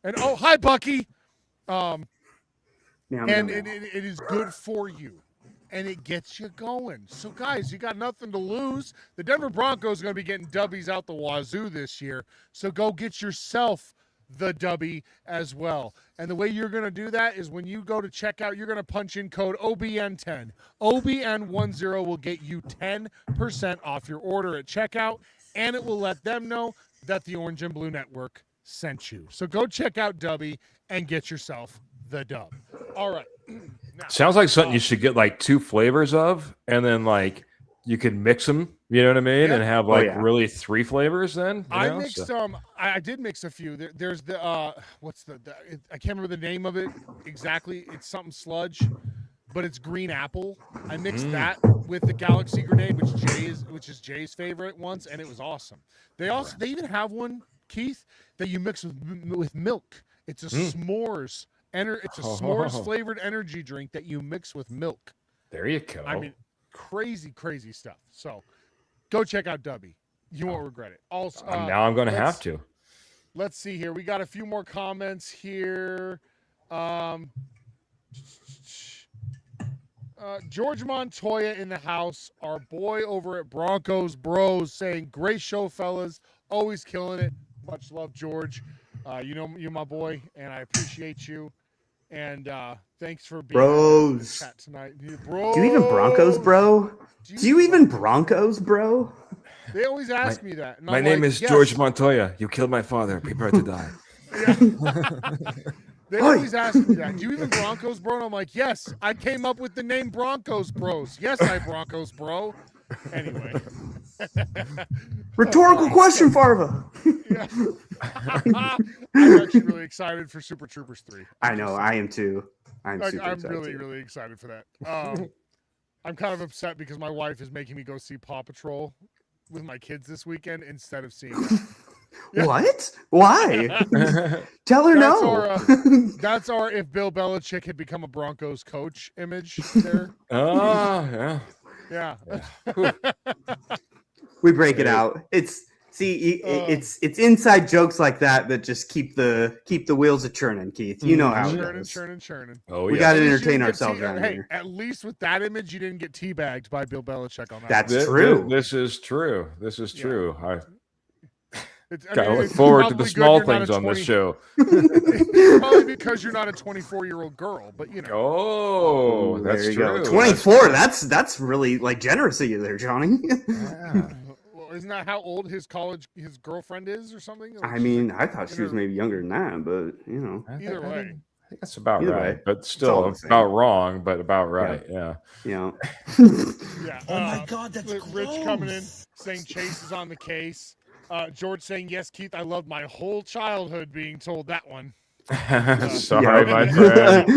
And oh, hi, Bucky. And it is good for you. And it gets you going. So, guys, you got nothing to lose. The Denver Broncos are going to be getting dubbies out the wazoo this year. So go get yourself the dubby as well. And the way you're going to do that is when you go to checkout, you're going to punch in code OBN10. OBN10 will get you 10% off your order at checkout, and it will let them know that the Orange and Blue Network sent you. So go check out Dubby and get yourself the dub. All right. Now, sounds like something you should get like 2 flavors of, and then like you can mix them You know what I mean? Yeah. And have really 3 flavors then? I mixed I did mix a few. There's the I can't remember the name of it exactly. It's something sludge, but it's green apple. I mixed that with the Galaxy Grenade, which is Jay's favorite once, and it was awesome. They even have one, Keith, that you mix with milk. It's a s'mores it's a s'mores flavored energy drink that you mix with milk. There you go. I mean, crazy stuff. So go check out Dubby. You won't regret it. Also, now I'm going to have to. Let's see here. We got a few more comments here. George Montoya in the house. Our boy over at Broncos Bros saying, great show, fellas. Always killing it. Much love, George. You're my boy, and I appreciate you. And thanks for being in the chat tonight. Bro. Do you even Broncos, bro? Do you even Broncos, bro? They always ask me that. My name is George Montoya. You killed my father. Prepare to die. They always ask me that. Do you even Broncos, bro? And I'm like, yes. I came up with the name Broncos Bros. Yes, I Broncos, bro. Anyway. Rhetorical question, Farva. Yeah. I'm actually really excited for Super Troopers 3. I know, I am too. I'm really, really excited for that. I'm kind of upset because my wife is making me go see Paw Patrol with my kids this weekend instead of seeing Yeah. What? Why? Tell her no. That's our if Bill Belichick had become a Broncos coach image there. Oh, yeah. Yeah. We break it out. It's inside jokes like that just keep the wheels a churning, Keith. You know how it goes. Churning. Oh, we got to entertain ourselves around here. At least with that image, you didn't get teabagged by Bill Belichick on that. That's true. This is true. This is true. I look forward to the small things on this show. Probably because you're not a 24-year-old girl, but you know. Oh, that's there you true. Go. 24. That's really generous of you there, Johnny. Yeah. Well, isn't that how old his girlfriend is or something? I mean, I thought she was maybe younger than that, but either way. I think that's about Either right, way. but still about wrong, but about right. Yeah. Yeah. Oh my God, that's Rich gross. coming in saying Chase is on the case. George saying, yes, Keith, I loved my whole childhood being told that one. Sorry, my friend.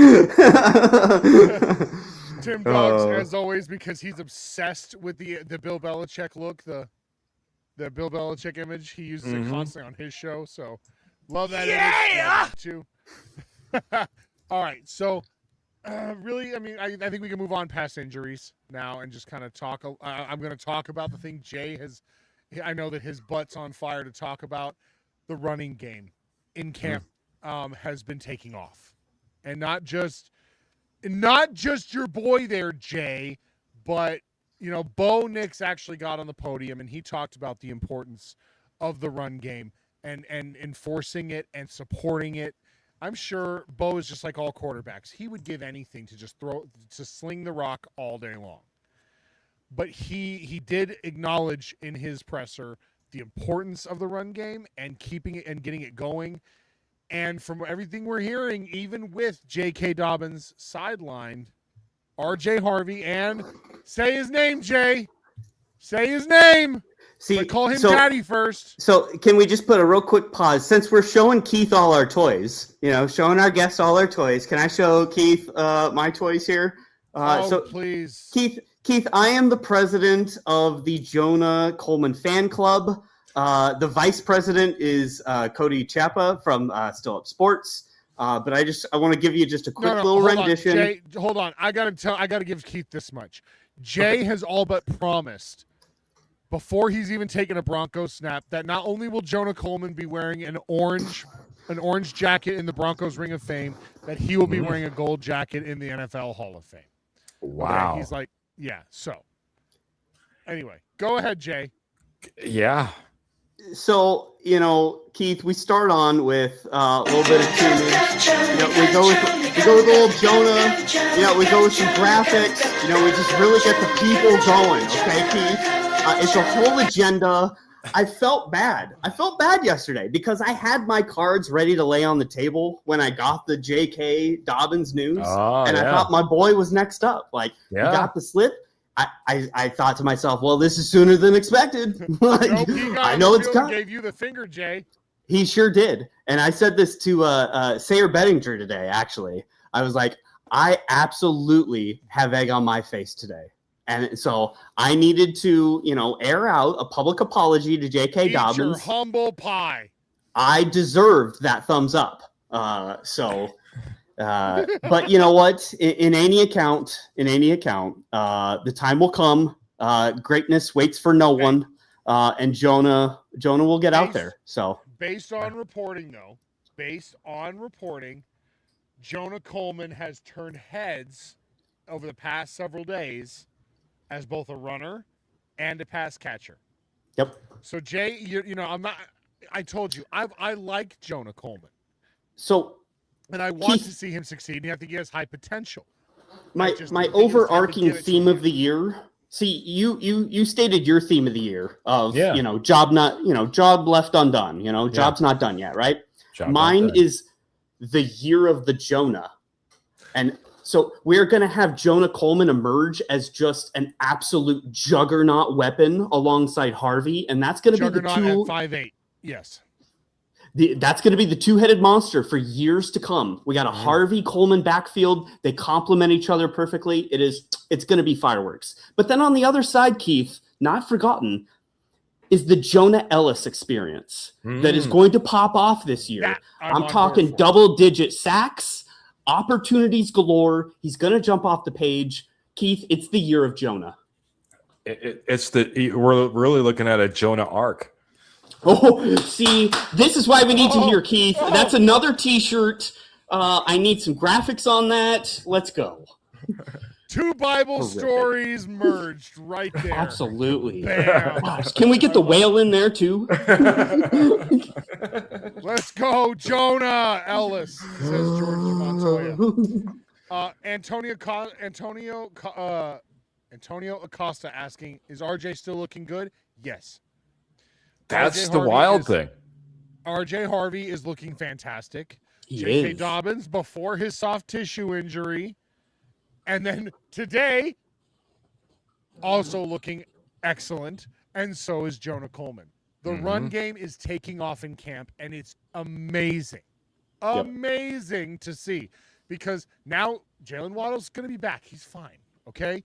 Tim Dogs, as always, because he's obsessed with the Bill Belichick look, the Bill Belichick image. He uses it constantly on his show, so love that image too. All right, so really, I mean, I think we can move on past injuries now and just kind of talk. I'm going to talk about the thing Jay has. I know that his butt's on fire to talk about. The running game in camp has been taking off, and not just your boy there, Jay, but Bo Nix actually got on the podium and he talked about the importance of the run game and enforcing it and supporting it. I'm sure Bo is just like all quarterbacks. He would give anything to just sling the rock all day long. But he did acknowledge in his presser the importance of the run game and keeping it and getting it going. And from everything we're hearing, even with J.K. Dobbins sidelined, R.J. Harvey, and say his name, Jay. Say his name. But call him Daddy first. So can we just put a real quick pause? Since we're showing Keith all our toys, showing our guests all our toys, can I show Keith my toys here? Please. Keith, I am the president of the Jonah Coleman fan club. The vice president is Cody Chappa from Still Up Sports. But I want to give you just a quick little rendition. Jay, hold on. I gotta give Keith this much. Jay has all but promised before he's even taken a Broncos snap that not only will Jonah Coleman be wearing an orange jacket in the Broncos Ring of Fame, that he will be wearing a gold jacket in the NFL Hall of Fame. Wow. Okay, he's like, yeah. So anyway, go ahead, Jay. Yeah. So, Keith, we start on with a little bit of tuning. We go with old Jonah. We go with some graphics. We just really get the people going. Okay, Keith? It's a whole agenda. I felt bad. Yesterday because I had my cards ready to lay on the table when I got the J.K. Dobbins news. I thought my boy was next up. He got the slip. I thought to myself, well, this is sooner than expected. Like, Nope, he got I on know the it's field and coming. gave you the finger, Jay. He sure did. And I said this to Sayer Bettinger today, actually. I was like, I absolutely have egg on my face today. And so I needed to, air out a public apology to J.K. Eat your Dobbins. humble pie. I deserved that thumbs up. But you know what? In any account, the time will come. Greatness waits for no one. And Jonah will get out there. So based on reporting, Jonah Coleman has turned heads over the past several days as both a runner and a pass catcher. Yep. So Jay, I'm not. I told you, I like Jonah Coleman. So, and I want Keith, to see him succeed. And I think he has high potential. My overarching theme of the year. See, you stated your theme of the year of job left undone. Job's not done yet, right? Mine is the year of the Jonah, and so we're going to have Jonah Coleman emerge as just an absolute juggernaut weapon alongside Harvey, and that's going to be the two at 5'8". Yes. That's going to be the two-headed monster for years to come. We got a Harvey Coleman backfield. They complement each other perfectly. It's going to be fireworks. But then on the other side, Keith, not forgotten, is the Jonah Ellis experience that is going to pop off this year. I'm talking double-digit sacks, opportunities galore. He's going to jump off the page. Keith, it's the year of Jonah. We're really looking at a Jonah arc. Oh, see, this is why we need to hear Keith. That's another T-shirt. I need some graphics on that. Let's go. Two Bible stories merged right there. Absolutely. Bam. Gosh, can we get the whale in there too? Let's go, Jonah Ellis, says George Montoya. Antonio Acosta asking, is RJ still looking good? Yes. That's the wild thing. RJ Harvey is looking fantastic. He J.K. is. Dobbins before his soft tissue injury. And then today, also looking excellent. And so is Jonah Coleman. The run game is taking off in camp, and it's amazing. Amazing to see. Because now Jalen Waddle's going to be back. He's fine, okay?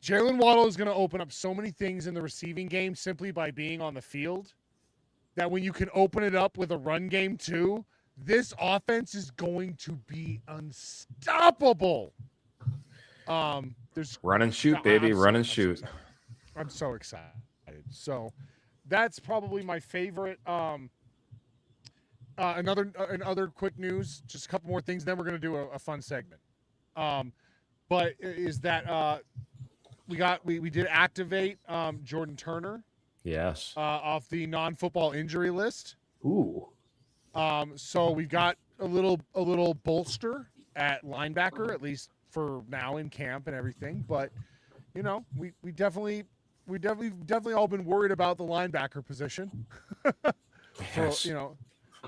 Jalen Waddle is going to open up so many things in the receiving game simply by being on the field that when you can open it up with a run game too, this offense is going to be unstoppable. There's run and shoot, baby. Run and shoot. I'm so excited. So that's probably my favorite. Another quick news, just a couple more things, then we're going to do a fun segment. But is that we did activate Jordan Turner. Yes. Off the non-football injury list. Ooh. So we've got a little bolster at linebacker, at least for now in camp and everything. But we definitely all been worried about the linebacker position. Yes. For,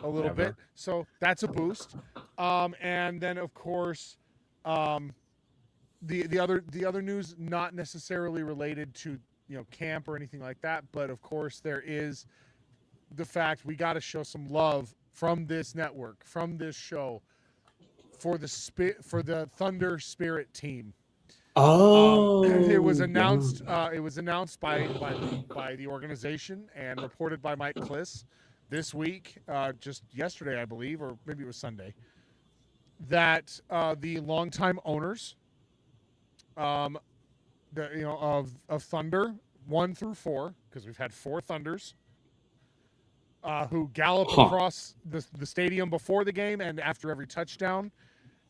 a little bit. So that's a boost. And then of course, the other news, not necessarily related to camp or anything like that, but of course there is the fact we got to show some love from this network, from this show, for the Thunder Spirit team. Oh, it was announced. It was announced by the organization and reported by Mike Kliss this week, just yesterday, I believe, or maybe it was Sunday, that the longtime owners of Thunder 1 through 4, because we've had 4 Thunders who gallop across the stadium before the game and after every touchdown.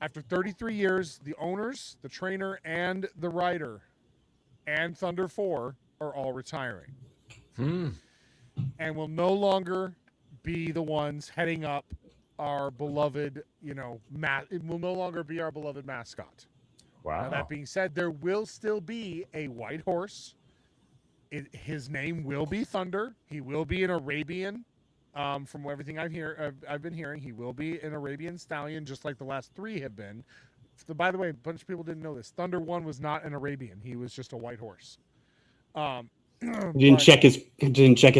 After 33 years, the owners, the trainer, and the writer, and Thunder 4 are all retiring, and will no longer be the ones heading up our beloved, it will no longer be our beloved mascot. Wow. Now, that being said, there will still be a white horse. His name will be Thunder. He will be an Arabian. From everything I've been hearing, he will be an Arabian stallion, just like the last 3 have been By the way, a bunch of people didn't know this. Thunder 1 was not an Arabian. He was just a white horse. Didn't check his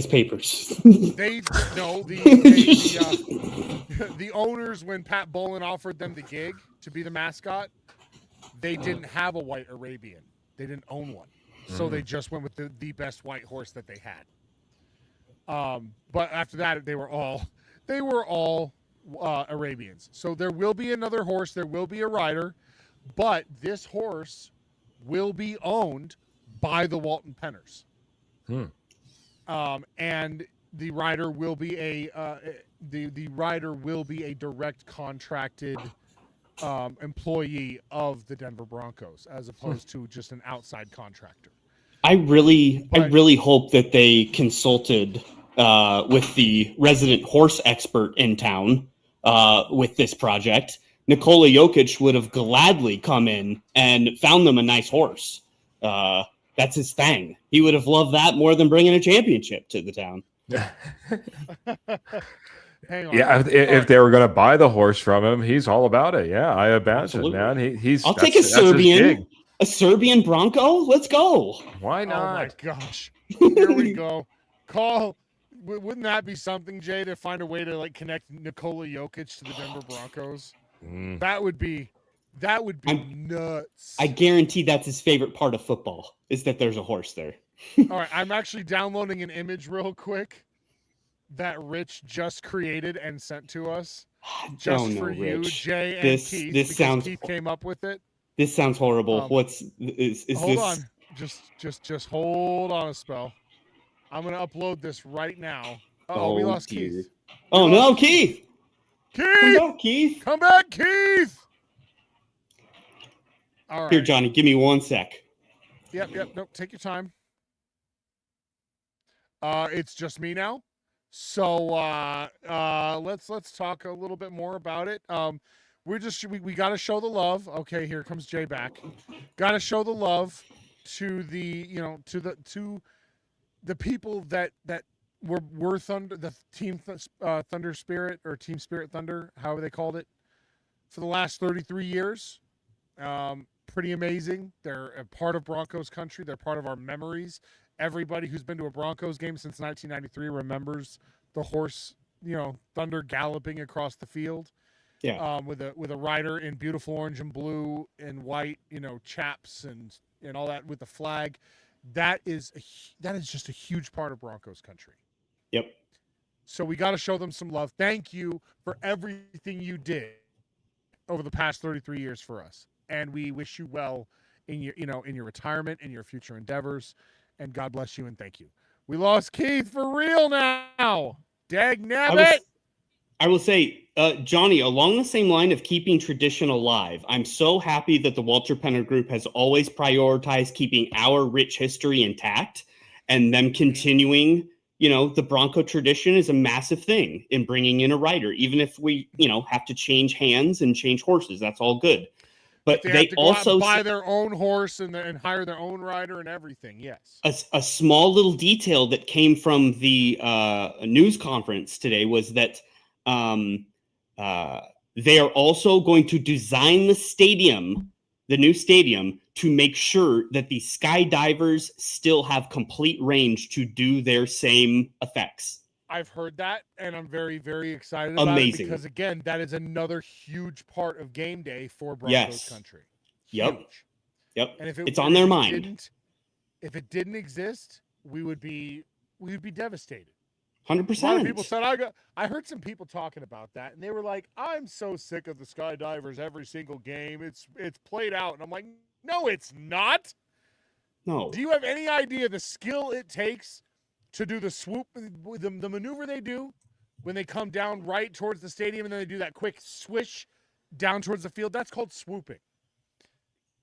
papers. They no the owners, when Pat Bolin offered them the gig to be the mascot, they didn't have a white Arabian. They didn't own one, so they just went with the best white horse that they had. But after that, they were all Arabians. So there will be another horse. There will be a rider, but this horse will be owned by the Walton Penners. And the rider will be the rider will be a direct contracted employee of the Denver Broncos, as opposed to just an outside contractor. I really hope that they consulted with the resident horse expert in town with this project. Nikola Jokic would have gladly come in and found them a nice horse. That's his thing. He would have loved that more than bringing a championship to the town. Hang on. Yeah, if they were going to buy the horse from him, he's all about it. Yeah, I imagine, man. I'll take a Serbian Bronco. Let's go. Why not? Oh my gosh! Here we go. Wouldn't that be something, Jay, to find a way to like connect Nikola Jokic to the Denver Broncos? That would be nuts. I guarantee that's his favorite part of football, is that there's a horse there. All right, I'm actually downloading an image real quick that Rich just created and sent to us, just for you, Rich. Jay, and Keith. This sounds. Keith came up with it. This sounds horrible. Is hold this? on, just hold on a spell. I'm gonna upload this right now. Oh, we lost dear. Keith. Oh no, Keith! Keith, Come back, Keith! come back, Keith. All right. Here, Johnny, give me 1 sec. Yep. Nope. Take your time. It's just me now. So let's talk a little bit more about it. We got to show the love. Okay, here comes Jay back. Got to show the love to the people that were Thunder, the team Thunder Spirit, or Team Spirit Thunder, however they called it, for the last 33 years. Pretty amazing. They're a part of Broncos country. They're part of our memories. Everybody who's been to a Broncos game since 1993 remembers the horse, Thunder galloping across the field. Yeah. With a rider in beautiful orange and blue and white, chaps and all that with the flag. That is just a huge part of Broncos country. Yep. So we got to show them some love. Thank you for everything you did over the past 33 years for us. And we wish you well in your retirement and your future endeavors. And God bless you and thank you. We lost Keith for real now. Dag nabbit. I will say, Johnny, along the same line of keeping tradition alive, I'm so happy that the Walter Penner Group has always prioritized keeping our rich history intact, and them continuing, the Bronco tradition is a massive thing in bringing in a rider, even if we, have to change hands and change horses. That's all good. But they also buy their own horse and hire their own rider and everything. Yes. A small little detail that came from the news conference today was that they are also going to design the new stadium, to make sure that the skydivers still have complete range to do their same effects. I've heard that, and I'm very, very excited about it, because, again, that is another huge part of game day for Broncos country. Huge. Yep. And if it's on their mind. If it didn't exist, we would be devastated. 100%. A lot of people said, I heard some people talking about that, and they were like, I'm so sick of the skydivers every single game. It's played out. And I'm like, no, it's not. No. Do you have any idea the skill it takes to do the swoop, the maneuver they do when they come down right towards the stadium and then they do that quick swish down towards the field? That's called swooping.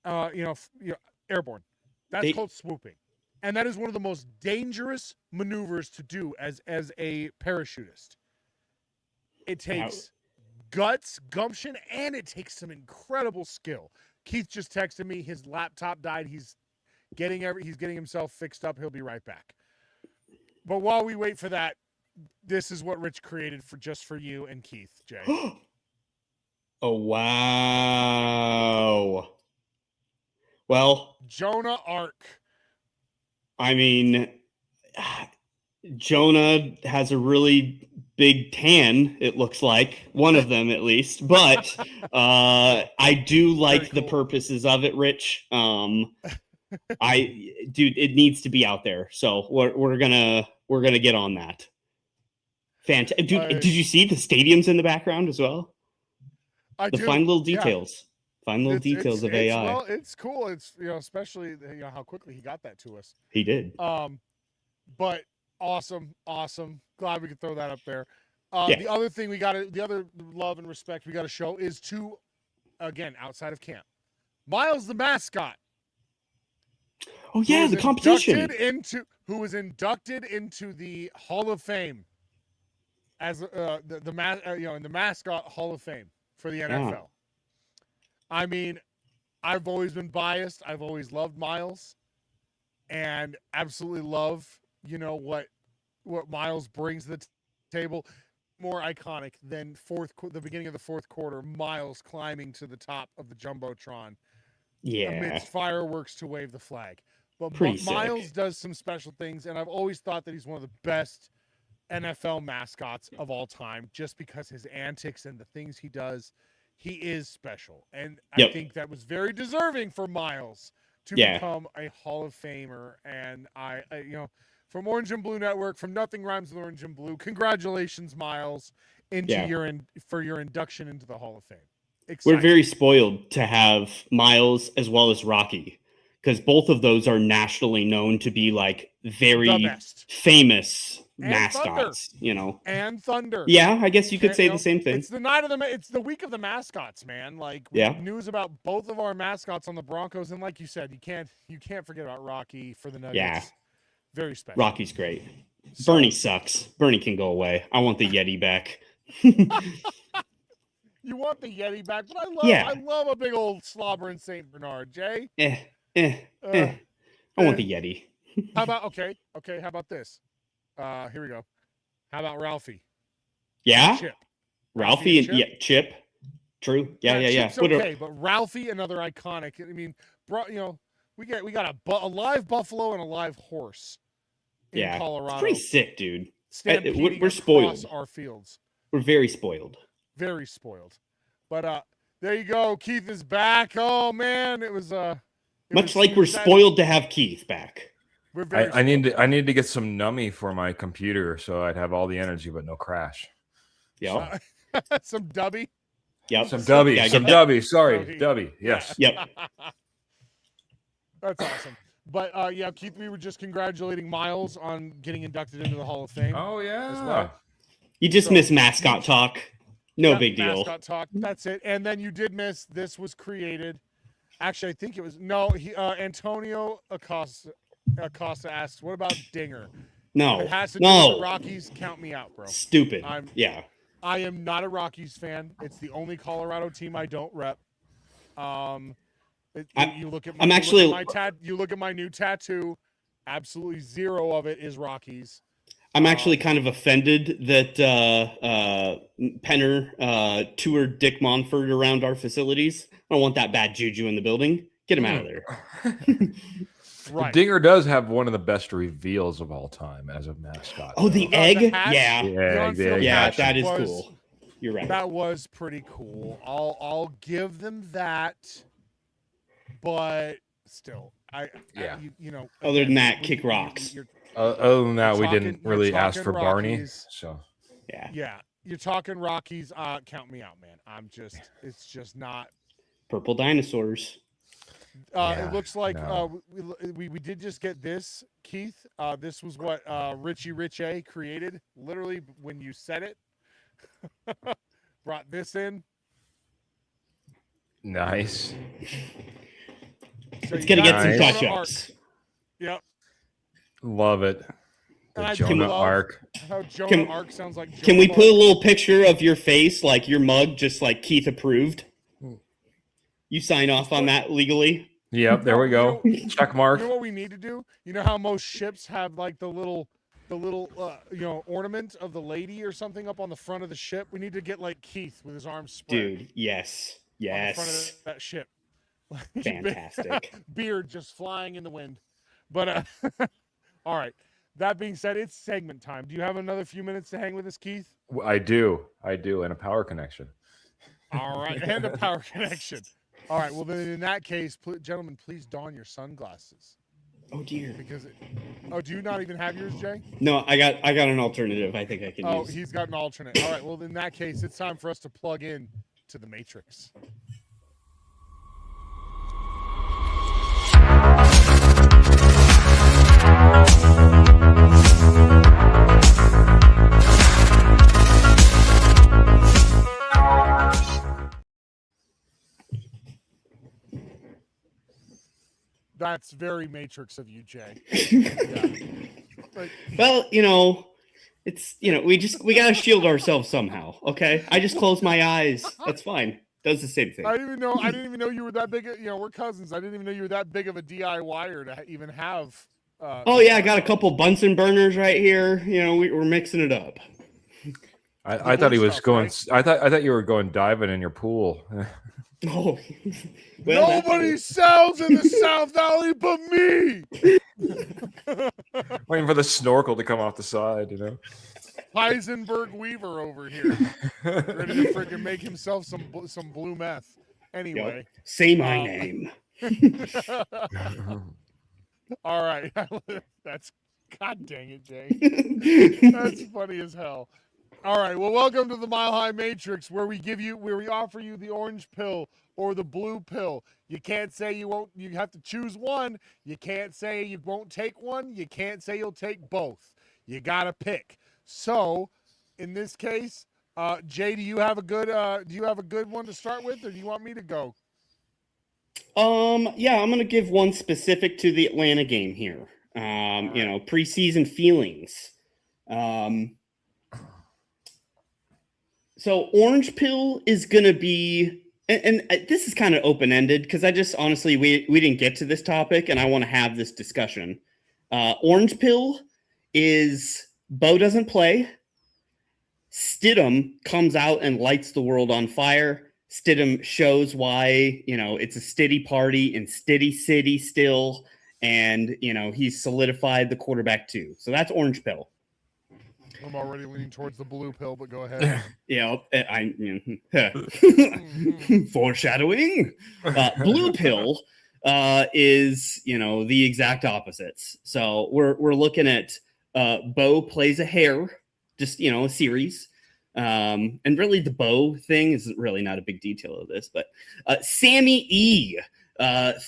Airborne. That's called swooping. And that is one of the most dangerous maneuvers to do as a parachutist. It takes guts, gumption, and it takes some incredible skill. Keith just texted me his laptop died. He's getting himself fixed up. He'll be right back. But while we wait for that, this is what Rich created for you and Keith, Jay. Oh, wow. Well, Jonah Ark. I mean, Jonah has a really big tan, it looks like. One of them, at least. But I do like the purposes of it, Rich. Dude, it needs to be out there. So we're gonna get on that. Fantastic. Dude, did you see the stadiums in the background as well? Fine little details. Fine little details of AI. Well, it's cool. It's especially how quickly he got that to us. He did. But awesome. Glad we could throw that up there. Yeah. The other thing the other love and respect we got to show is to, again, outside of camp, Miles the mascot. Oh yeah, the competition. Who was inducted into the Hall of Fame as in the mascot Hall of Fame for the NFL. Yeah. I mean, I've always been biased. I've always loved Miles, and absolutely love what Miles brings to the table. More iconic than the beginning of the fourth quarter, Miles climbing to the top of the jumbotron, amidst fireworks to wave the flag. But Miles does some special things, and I've always thought that he's one of the best NFL mascots of all time, just because his antics and the things he does. He is special, and I think that was very deserving for Miles to become a Hall of Famer. And I from Orange and Blue Network, from Nothing Rhymes with Orange and Blue, congratulations, Miles, for your induction into the Hall of Fame. Exciting. We're very spoiled to have Miles as well as Rocky, because both of those are nationally known to be like very famous mascots, and Thunder. Yeah, I guess you could say the same thing. It's the night of it's the week of the mascots, man. Like, news about both of our mascots on the Broncos, and like you said, you can't forget about Rocky for the Nuggets. Yeah, very special. Rocky's great. Bernie sucks. Bernie can go away. I want the Yeti back. You want the Yeti back, but I love a big old slobbering Saint Bernard, Jay. I want the Yeti. How about okay? How about this? Here we go. How about Ralphie? Yeah, Chip. Ralphie and Chip. True. Yeah. Chip's okay, but Ralphie, another iconic. I mean, we got a live buffalo and a live horse in Colorado. It's pretty sick, dude. We're spoiled. Our fields. We're very spoiled. Very spoiled. But there you go. Keith is back. Oh man, it was we're spoiled to have Keith back. I need to get some nummy for my computer so I'd have all the energy but no crash. Yeah. Some dubby. Yep. Some dubby. Sorry, dubby. Yes. Yep. That's awesome. But Keith, we were just congratulating Miles on getting inducted into the Hall of Fame. Oh yeah. As well. You just missed mascot talk. No big deal. Mascot talk. That's it. And then you did miss. This was created. Actually, I think it was Antonio Acosta asks, "What about Dinger?" No. If it has to do with the Rockies, count me out, bro. Stupid. I am not a Rockies fan. It's the only Colorado team I don't rep. You look at my new tattoo. Absolutely zero of it is Rockies. I'm actually kind of offended that Penner toured Dick Monfort around our facilities. I don't want that bad juju in the building. Get him out of there. Right. Dinger does have one of the best reveals of all time as a mascot. Oh, the egg? Yeah, that is cool. You're right. That was pretty cool. I'll give them that, but still, Other than that, kick rocks. Other than that, we didn't really ask for Rockies, Barney. So yeah, you're talking Rockies. Count me out, man. It's just not. Purple dinosaurs. It looks like we did just get this, Keith. This was what Richie Rich A created. Literally, when you said it, brought this in. Nice. So it's gonna get some touch-ups. Yep. Love it. The Jonah Ark. How Jonah Ark sounds like. Can we put a little picture of your face, like your mug, just like Keith approved? You sign off on that legally? Yep, there we go. Check mark. You know what we need to do? You know how most ships have like the little ornament of the lady or something up on the front of the ship. We need to get like Keith with his arms spread. Dude, yes. On the front of that ship. Fantastic. Beard just flying in the wind. But all right. That being said, it's segment time. Do you have another few minutes to hang with us, Keith? I do, and a power connection. All right, and a power connection. All right, well then in that case, gentlemen, please don your sunglasses. Oh dear. Because do you not even have yours, Jay? No, I got an alternative. I think I can use. Oh, he's got an alternate. All right, well in that case, it's time for us to plug in to the Matrix. That's very Matrix of you, Jay. Yeah. Like, well, it's we gotta shield ourselves somehow. Okay, I just close my eyes. That's fine. Does the same thing. I didn't even know you were that big. We're cousins. I didn't even know you were that big of a DIYer to even have. Oh yeah, I got a couple Bunsen burners right here. We're mixing it up. I thought he was going. Right? I thought you were going diving in your pool. Oh, well, nobody sells in the South Valley but me. Waiting for the snorkel to come off the side, Heisenberg Weaver over here, ready to freaking make himself some blue meth. Anyway, yep. Say my name. All right, that's God dang it, Jay. That's funny as hell. All right, well, welcome to the Mile High Matrix, where we offer you the orange pill or the blue pill. You can't say you won't. You have to choose one. You can't say you won't take one. You can't say you'll take both. You gotta pick. So, in this case, Jay, do you have a good one to start with, or do you want me to go? Yeah, I'm gonna give one specific to the Atlanta game here. Preseason feelings. So orange pill is going to be, and this is kind of open-ended because I just honestly, we didn't get to this topic and I want to have this discussion. Orange pill is Bo doesn't play. Stidham comes out and lights the world on fire. Stidham shows why, it's a Stiddy party in Stiddy City still. And, he's solidified the quarterback too. So that's orange pill. I'm already leaning towards the blue pill, but go ahead. Foreshadowing. Blue pill is, the exact opposites. So we're looking at Bo plays a hair, just, a series. And really the Bo thing is really not a big detail of this, but Sammy E.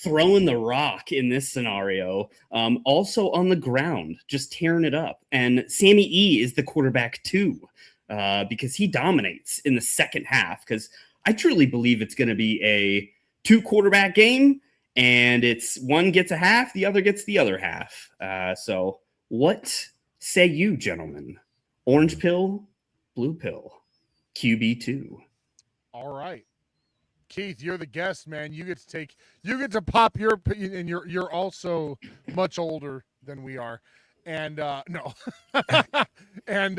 Throwing the rock in this scenario, also on the ground, just tearing it up. And Sammy E is the quarterback too, because he dominates in the second half. Because I truly believe it's going to be a 2-quarterback game, and it's one gets a half, the other gets the other half. So what say you, gentlemen? Orange pill, blue pill, QB2. All right. Keith, you're the guest, man. You get to pop your opinion, and you're also much older than we are. And no. And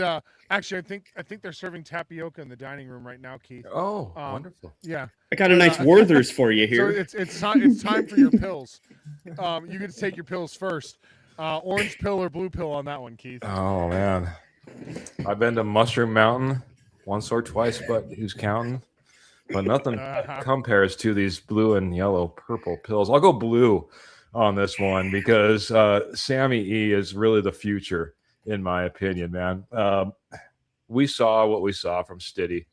actually I think they're serving tapioca in the dining room right now, Keith. Oh, wonderful. Yeah. I got a nice Werther's for you here. So it's time for your pills. You get to take your pills first. Orange pill or blue pill on that one, Keith? Oh man. I've been to Mushroom Mountain once or twice, but who's counting? But nothing compares to these blue and yellow purple pills. I'll go blue on this one because Sammy E is really the future, in my opinion, man. We saw what we saw from Stiddy,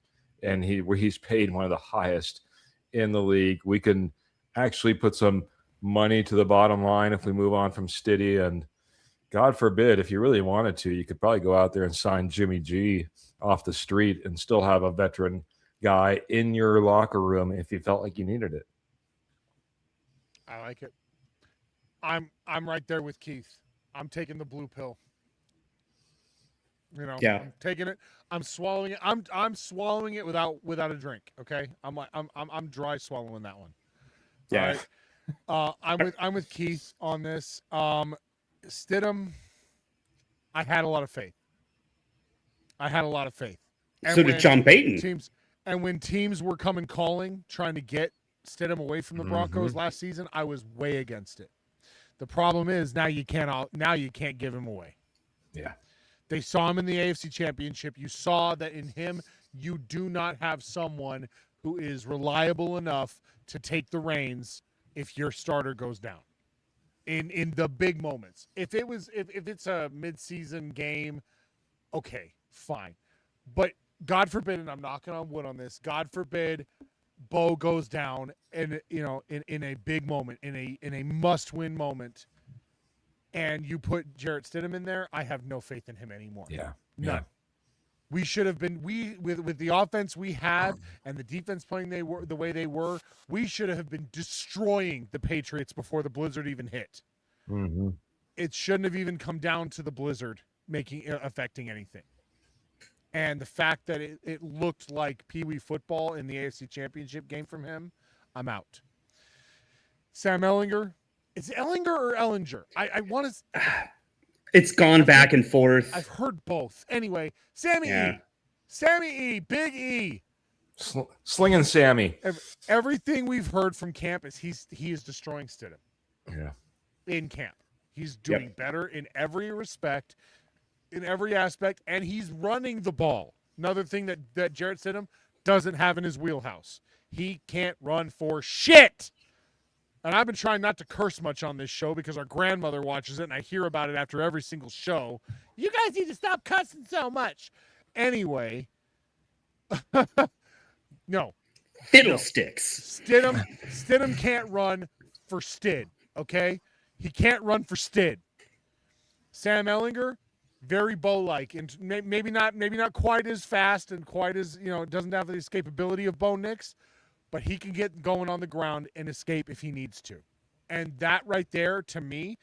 and he's paid one of the highest in the league. We can actually put some money to the bottom line if we move on from Stiddy. And God forbid, if you really wanted to, you could probably go out there and sign Jimmy G off the street and still have a veteran guy in your locker room if you felt like you needed it. I like it. I'm right there with Keith. I'm taking the blue pill. Yeah. I'm taking it. I'm swallowing it. I'm swallowing it without a drink. Okay. I'm dry swallowing that one. Yeah. All right. I'm with Keith on this. Stidham. I had a lot of faith. And So did when Sean Payton. when teams were coming calling, trying to get Stidham away from the Broncos last season, I was way against it. The problem is now you can't give him away. Yeah. They saw him in the AFC Championship. You saw that in him, you do not have someone who is reliable enough to take the reins if your starter goes down in the big moments. If it's a midseason game, okay, fine. But God forbid, and I'm knocking on wood on this, God forbid Bo goes down and in a big moment, in a must-win moment, and you put Jarrett Stidham in there, I have no faith in him anymore. Yeah. None. Yeah. We should have been with the offense we had and the defense playing the way they were, we should have been destroying the Patriots before the blizzard even hit. Mm-hmm. It shouldn't have even come down to the blizzard affecting anything. And the fact that it looked like Pee Wee football in the AFC Championship game from him, I'm out. Sam Ehlinger. Is it Ehlinger or Ellinger? I want to. It's gone back and forth. I've heard both. Anyway, Sammy Yeah. E. Sammy E. Big E. Slinging Sammy. Everything we've heard from camp is he is destroying Stidham. Yeah. In camp. He's doing better in every respect, in every aspect, and he's running the ball. Another thing that Jarrett Stidham doesn't have in his wheelhouse. He can't run for shit. And I've been trying not to curse much on this show because our grandmother watches it, and I hear about it after every single show. You guys need to stop cussing so much. Anyway, no. Fiddlesticks. Stidham can't run for Stid, okay? He can't run for Stid. Sam Ehlinger, very Bo-like, and maybe not quite as fast and quite as, doesn't have the escapability of Bo Nix, but he can get going on the ground and escape if he needs to. And that right there, to me,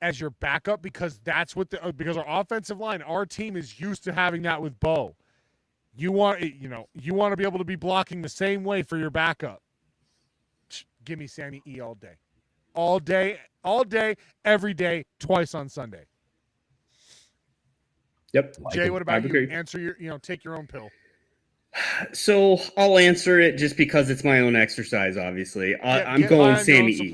as your backup, because that's what because our offensive line, our team is used to having that with Bo. You want to be able to be blocking the same way for your backup. Give me Sammy E all day. All day, every day, twice on Sunday. Yep. Jay, what about you? Agree. Answer your, take your own pill. So I'll answer it just because it's my own exercise, obviously. I'm going Sammy E.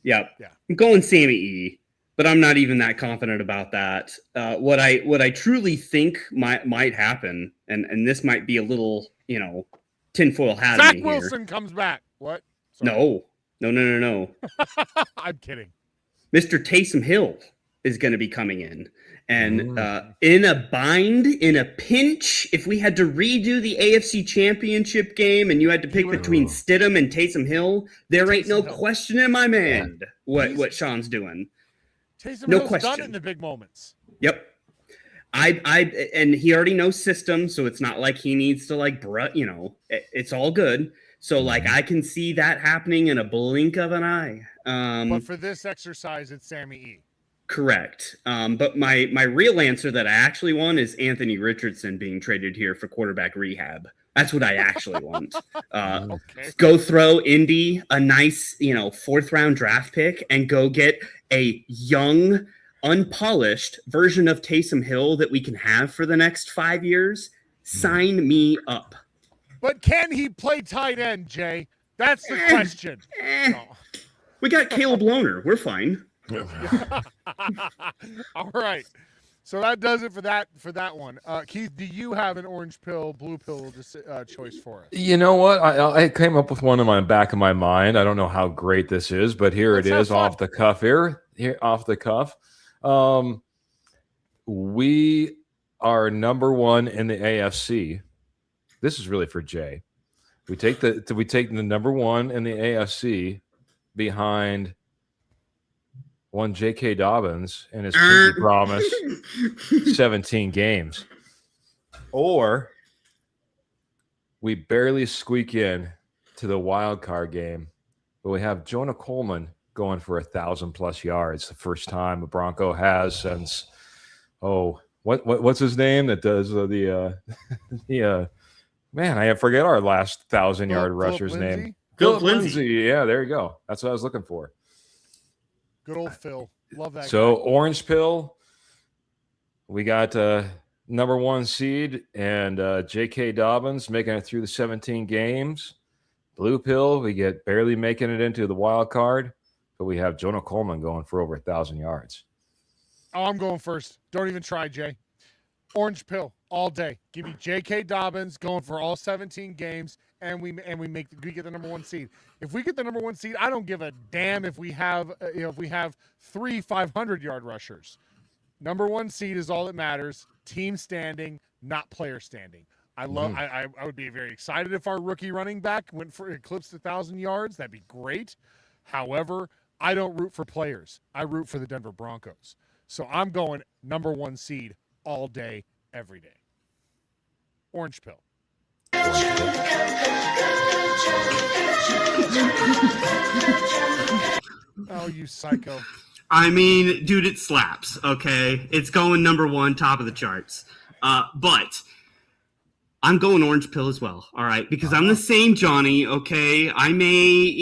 Yep. Yeah. I'm going Sammy E, but I'm not even that confident about that. What I truly think might happen, and this might be a little, tinfoil hat. Zach Wilson comes back. What? Sorry. No. I'm kidding. Mr. Taysom Hill is going to be coming in. And in a bind, in a pinch, if we had to redo the AFC Championship game and you had to pick between Stidham and Taysom Hill, there ain't no question in my mind what Sean's doing. Taysom Hill's done it in the big moments. Yep. And he already knows system, so it's not like he needs to it's all good. So I can see that happening in a blink of an eye. But for this exercise, it's Sammy E. Correct. But my real answer that I actually want is Anthony Richardson being traded here for quarterback rehab. That's what I actually want. Okay. Go throw Indy a nice, 4th round draft pick and go get a young, unpolished version of Taysom Hill that we can have for the next 5 years. Sign me up. But can he play tight end, Jay? That's the question. No. We got Caleb Lohner. We're fine. All right. So that does it for that one. Keith, do you have an orange pill, blue pill choice for us? You know what? I came up with one in my back of my mind. I don't know how great this is, but here it is off the cuff. Here off the cuff. We are number 1 in the AFC. This is really for Jay. We take the number 1 in the AFC behind one J.K. Dobbins and his pinky promise 17 games. Or we barely squeak in to the wild card game, but we have Jonah Coleman going for 1,000+ yards. The first time a Bronco has since what's his name that does the man, I forget our last 1,000-yard rusher's name. Philip Lindsay. Yeah, there you go. That's what I was looking for. Good old Phil. Love that. So guy. orange pill, We got number 1 seed and J.K. Dobbins making it through the 17 games. Blue pill, we get barely making it into the wild card, but we have Jonah Coleman going for over 1,000 yards. Oh, I'm going first. Don't even try, Jay. Orange pill all day. Give me J.K. Dobbins going for all 17 games, and we get the number 1 seed. If we get the number 1 seed, I don't give a damn if we have 3 500-yard rushers. Number 1 seed is all that matters. Team standing, not player standing. I would be very excited if our rookie running back went for eclipsed 1,000 yards. That'd be great. However, I don't root for players. I root for the Denver Broncos. So I'm going number 1 seed all day, every day. Orange pill. Oh, you psycho. I mean, dude, it slaps, okay? It's going number 1, top of the charts. But I'm going orange pill as well, all right? Because I'm the same Johnny, okay? I may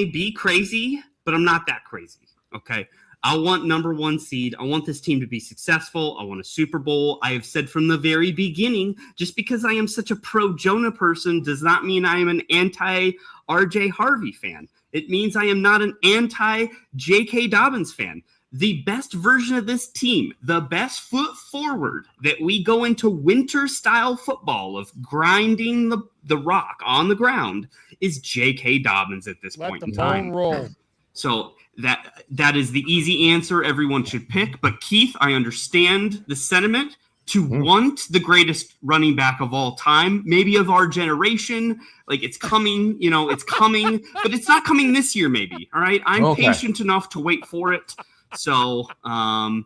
be crazy, but I'm not that crazy, okay? I want number 1 seed. I want this team to be successful. I want a Super Bowl. I have said from the very beginning, just because I am such a pro-Jonah person does not mean I am an anti-RJ Harvey fan. It means I am not an anti-J.K. Dobbins fan. The best version of this team, the best foot forward that we go into winter-style football of grinding the rock on the ground is J.K. Dobbins at this point in time. Let the bone roll. So that is the easy answer everyone should pick. But Keith, I understand the sentiment to want the greatest running back of all time, maybe of our generation. Like it's coming, it's coming, but it's not coming this year, maybe. All right. I'm patient enough to wait for it. So, go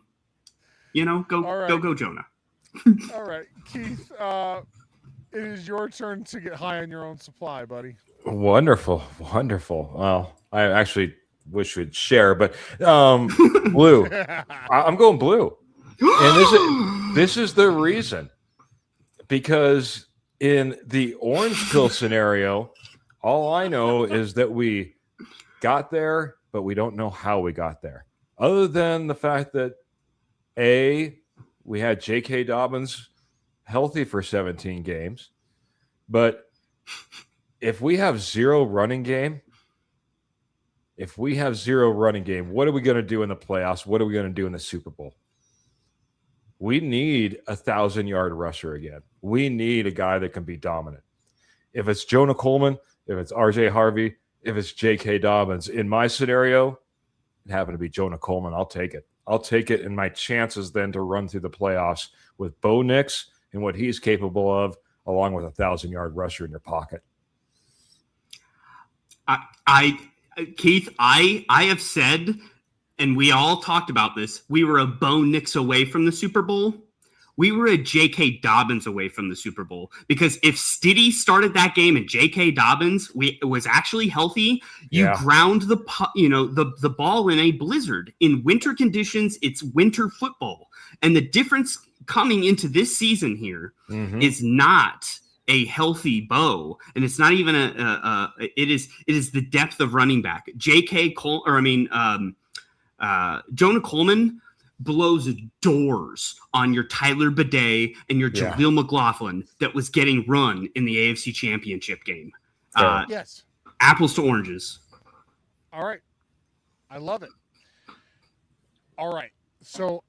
Jonah. All right, Keith, it is your turn to get high on your own supply, buddy. Wonderful. Well, I actually wish we'd share, but blue. I'm going blue. And this is the reason. Because in the orange pill scenario, all I know is that we got there, but we don't know how we got there. Other than the fact that, we had J.K. Dobbins healthy for 17 games. But if we have zero running game, what are we going to do in the playoffs? What are we going to do in the Super Bowl? We need a 1,000-yard rusher again. We need a guy that can be dominant. If it's Jonah Coleman, if it's RJ Harvey, if it's J.K. Dobbins, in my scenario, it happened to be Jonah Coleman. I'll take it. And my chances then to run through the playoffs with Bo Nix and what he's capable of, along with a 1,000-yard rusher in your pocket. Keith, I have said, and we all talked about this, we were a Bo Nix away from the Super Bowl. We were a J.K. Dobbins away from the Super Bowl, because if Stiddy started that game and J.K. Dobbins was actually healthy, you ground the ball in a blizzard. In winter conditions, it's winter football. And the difference coming into this season here is not a healthy Bo, and it's not even it is the depth of running back. Jonah Coleman blows doors on your Tyler Bidet and your Jaleel McLaughlin that was getting run in the AFC Championship game. Yes. Apples to oranges. All right. I love it. All right. So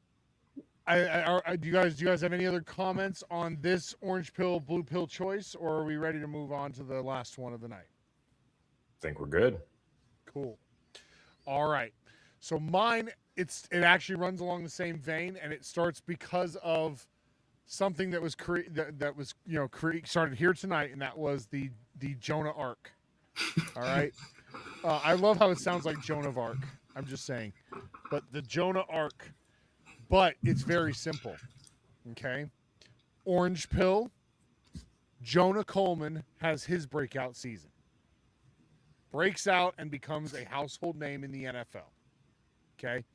do you guys have any other comments on this orange pill, blue pill choice, or are we ready to move on to the last one of the night? I think we're good. Cool. All right. So mine, it actually runs along the same vein, and it starts because of something that was started here tonight, and that was the Jonah arc. All right. I love how it sounds like Joan of Arc. I'm just saying, but the Jonah arc. But it's very simple. Okay. Orange pill. Jonah Coleman has his breakout season. Breaks out and becomes a household name in the NFL. Okay.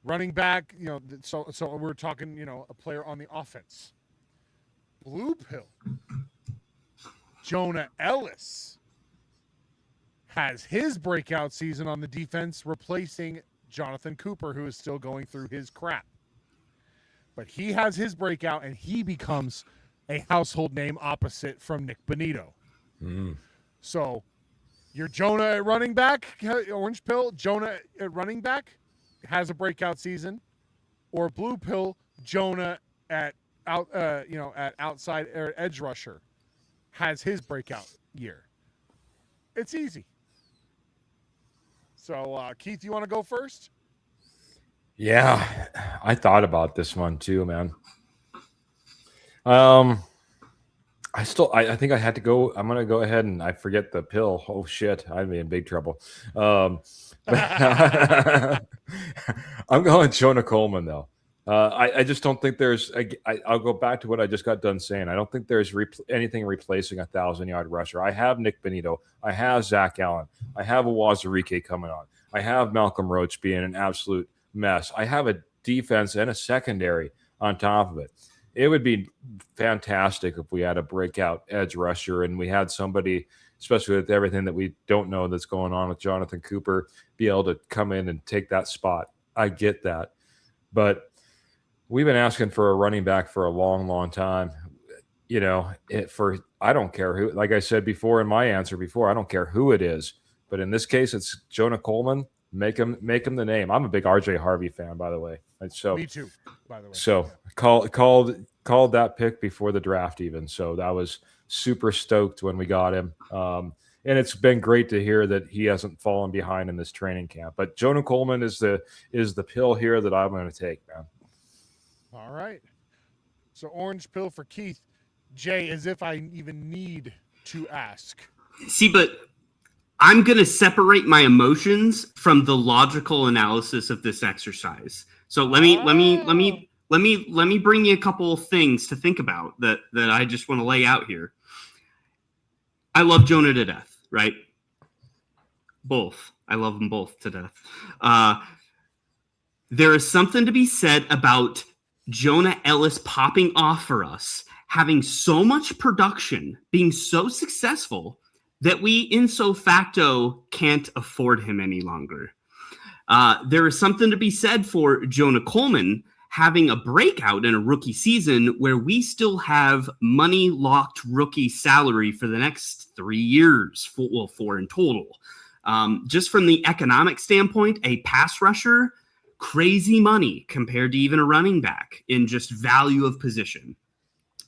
Running back, so we're talking, a player on the offense. Blue pill. Jonah Ellis has his breakout season on the defense, replacing Jonathan Cooper, who is still going through his crap. but he has his breakout and he becomes a household name opposite from Nick Bonito. So your Jonah at running back, Orange Pill, Jonah at running back has a breakout season, or Blue Pill, Jonah at outside or edge rusher has his breakout year. It's easy. So Keith, you want to go first? Yeah, I thought about this one too, man. I think I had to go. I'm gonna go ahead and I forget the pill. Oh shit, I'd be in big trouble. I'm going Jonah Coleman though. I just don't think there's. I'll go back to what I just got done saying. I don't think there's anything replacing a 1,000-yard rusher. I have Nick Bonito. I have Zach Allen. I have Awazarike coming on. I have Malcolm Roach being an absolute mess. I have a defense and a secondary on top of it. It would be fantastic if we had a breakout edge rusher and we had somebody, especially with everything that we don't know that's going on with Jonathan Cooper, be able to come in and take that spot. I get that. But we've been asking for a running back for a long, long time. You know, I don't care who, like I said before in my answer before, I don't care who it is. But in this case, it's Jonah Coleman. Make him the name. I'm a big RJ Harvey fan, by the way. So Me too, by the way. So called that pick before the draft even. So that was super stoked when we got him. And it's been great to hear that he hasn't fallen behind in this training camp. But Jonah Coleman is the pill here that I'm going to take, man. All right. So orange pill for Keith. Jay, as if I even need to ask. See, but I'm going to separate my emotions from the logical analysis of this exercise. So let me bring you a couple of things to think about that I just want to lay out here. I love Jonah to death, right? Both. I love them both to death. There is something to be said about Jonah Ellis popping off for us, having so much production, being so successful that we, in so facto, can't afford him any longer. There is something to be said for Jonah Coleman having a breakout in a rookie season where we still have money-locked rookie salary for the next 3 years, 4 in total. Just from the economic standpoint, a pass rusher, crazy money compared to even a running back in just value of position.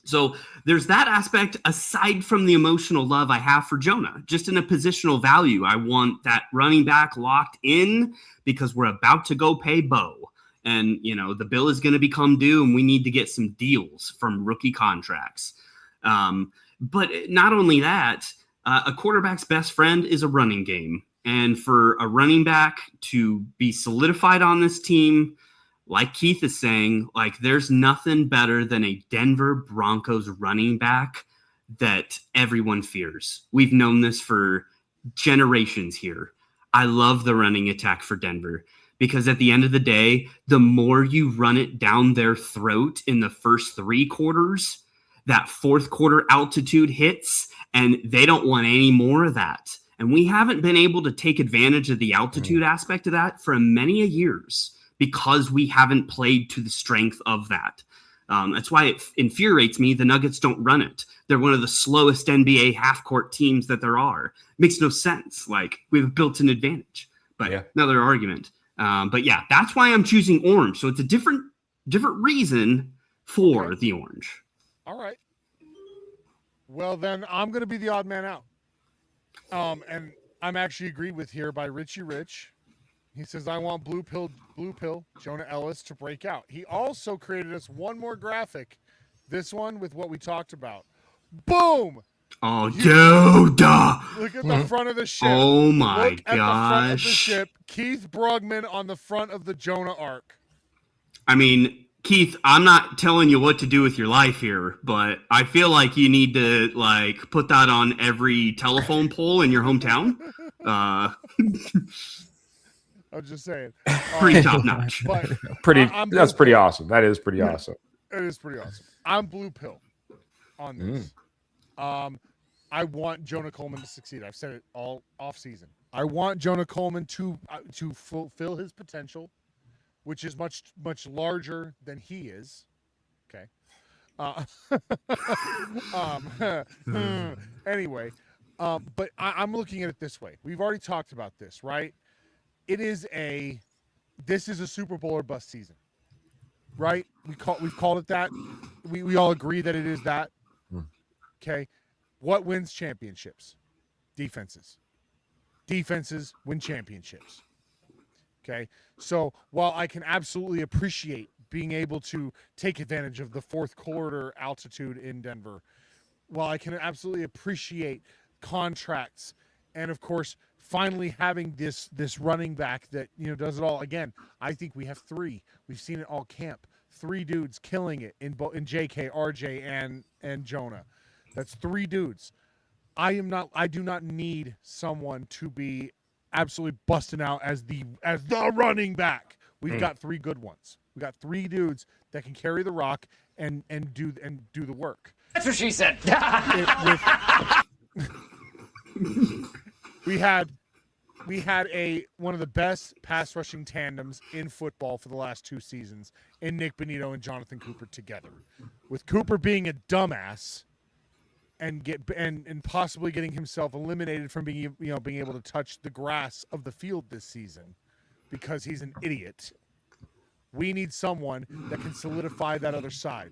So there's that aspect aside from the emotional love I have for Jonah, just in a positional value. I want that running back locked in because we're about to go pay Bo. And, you know, the bill is going to become due and we need to get some deals from rookie contracts. But not only that, a quarterback's best friend is a running game. And for a running back to be solidified on this team, like Keith is saying, like there's nothing better than a Denver Broncos running back that everyone fears. We've known this for generations here. I love the running attack for Denver because at the end of the day, the more you run it down their throat in the first 3 quarters, that fourth quarter altitude hits and they don't want any more of that. And we haven't been able to take advantage of the altitude aspect of that for many years, because we haven't played to the strength of that. That's why it infuriates me. The Nuggets don't run it. They're one of the slowest NBA half-court teams that there are. Makes no sense. Like, we have built an advantage. But another argument. But yeah, that's why I'm choosing orange. So it's a different reason for the orange. All right. Well, then I'm going to be the odd man out. And I'm actually agreed with here by Richie Rich. He says, I want blue pill, Jonah Ellis to break out. He also created us one more graphic. This one with what we talked about. Boom! Oh, dude! Look at the front of the ship. Oh, my Look at the front of the gosh. ship. Keith Brugman on the front of the Jonah Ark. I mean, Keith, I'm not telling you what to do with your life here, but I feel like you need to, like, put that on every telephone pole in your hometown. I'm just saying. Pretty top notch. But That's pretty awesome. That is pretty awesome. It is pretty awesome. I'm blue pill on this. I want Jonah Coleman to succeed. I've said it all off season. I want Jonah Coleman to fulfill his potential, which is much larger than he is. Okay. Anyway, but I'm looking at it this way. We've already talked about this, right? This is a Super Bowl or bust season, right? We've called it that. We all agree that it is that. Okay. What wins championships? Defenses. Defenses win championships. Okay. So while I can absolutely appreciate being able to take advantage of the fourth quarter altitude in Denver, while I can absolutely appreciate contracts and, of course, finally having this running back that, does it all. Again, I think we have three. We've seen it all camp. Three dudes killing it in JK, RJ, and Jonah. That's three dudes. I do not need someone to be absolutely busting out as the running back. We've got three good ones. We got three dudes that can carry the rock and do the work. That's what she said. We had one of the best pass rushing tandems in football for the last 2 seasons in Nick Bonito and Jonathan Cooper together. With Cooper being a dumbass and possibly getting himself eliminated from being able to touch the grass of the field this season because he's an idiot. We need someone that can solidify that other side